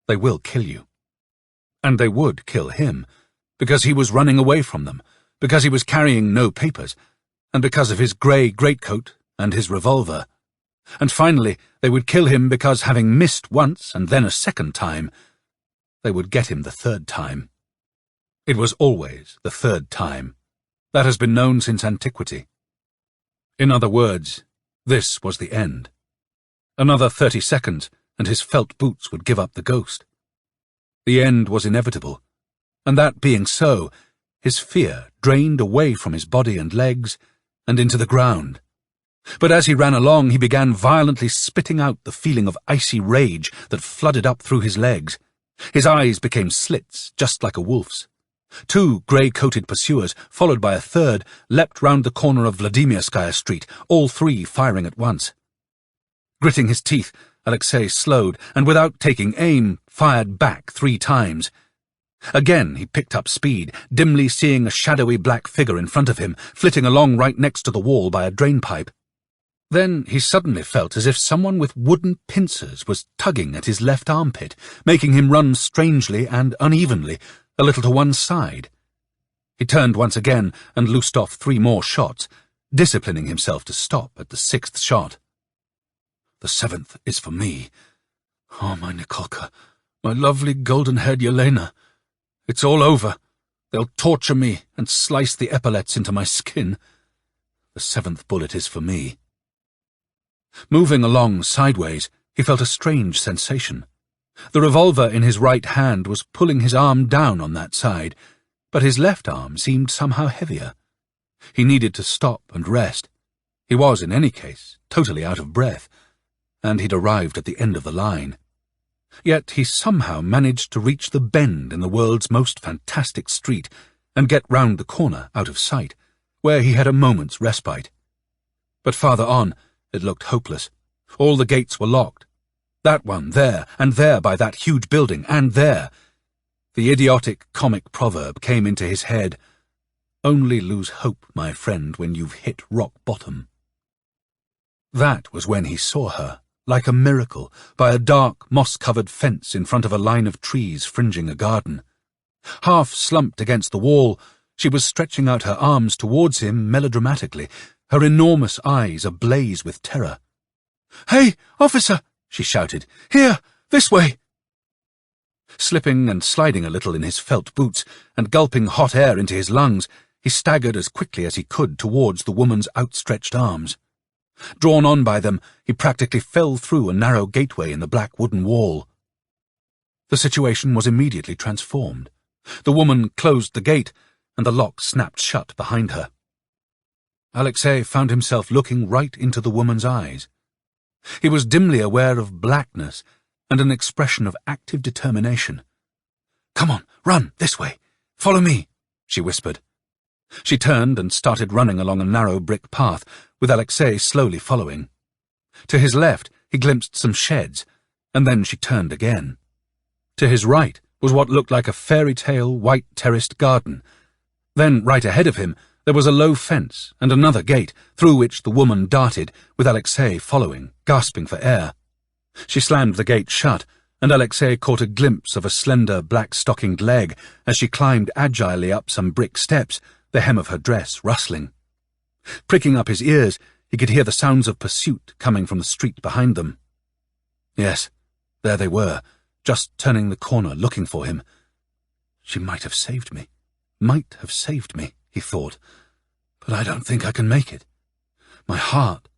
they will kill you. And they would kill him, because he was running away from them, because he was carrying no papers, and because of his grey greatcoat and his revolver. And finally, they would kill him because, having missed once and then a second time, they would get him the 3rd time. It was always the 3rd time. That has been known since antiquity. In other words, this was the end. Another 30 seconds, and his felt boots would give up the ghost. The end was inevitable, and that being so, his fear drained away from his body and legs and into the ground. But as he ran along, he began violently spitting out the feeling of icy rage that flooded up through his legs. His eyes became slits, just like a wolf's. 2 grey-coated pursuers, followed by a 3rd, leapt round the corner of Vladimirskaya Street, all 3 firing at once. Gritting his teeth, Alexei slowed, and without taking aim, fired back 3 times. Again he picked up speed, dimly seeing a shadowy black figure in front of him, flitting along right next to the wall by a drainpipe. Then he suddenly felt as if someone with wooden pincers was tugging at his left armpit, making him run strangely and unevenly, a little to one side. He turned once again and loosed off 3 more shots, disciplining himself to stop at the 6th shot. "The 7th is for me. Oh, my Nikolka, my lovely golden-haired Yelena. It's all over. They'll torture me and slice the epaulets into my skin. The 7th bullet is for me." Moving along sideways, he felt a strange sensation. The revolver in his right hand was pulling his arm down on that side, but his left arm seemed somehow heavier. He needed to stop and rest. He was, in any case, totally out of breath, and he'd arrived at the end of the line. Yet he somehow managed to reach the bend in the world's most fantastic street and get round the corner out of sight, where he had a moment's respite. But farther on, it looked hopeless. All the gates were locked. That one there, and there by that huge building, and there. The idiotic comic proverb came into his head, "Only lose hope, my friend, when you've hit rock bottom." That was when he saw her, like a miracle, by a dark, moss-covered fence in front of a line of trees fringing a garden. Half slumped against the wall, she was stretching out her arms towards him melodramatically, her enormous eyes ablaze with terror. "Hey, officer!" she shouted. "Here! This way!" Slipping and sliding a little in his felt boots, and gulping hot air into his lungs, he staggered as quickly as he could towards the woman's outstretched arms. Drawn on by them, he practically fell through a narrow gateway in the black wooden wall. The situation was immediately transformed. The woman closed the gate, and the lock snapped shut behind her. Alexei found himself looking right into the woman's eyes. He was dimly aware of blackness and an expression of active determination. "Come on, run, this way. Follow me," she whispered. She turned and started running along a narrow brick path, with Alexei slowly following. To his left, he glimpsed some sheds, and then she turned again. To his right was what looked like a fairy-tale white-terraced garden. Then, right ahead of him, there was a low fence and another gate, through which the woman darted, with Alexei following, gasping for air. She slammed the gate shut, and Alexei caught a glimpse of a slender, black-stockinged leg as she climbed agilely up some brick steps, the hem of her dress rustling. Pricking up his ears, he could hear the sounds of pursuit coming from the street behind them. Yes, there they were, just turning the corner, looking for him. She might have saved me, he thought. But I don't think I can make it. My heart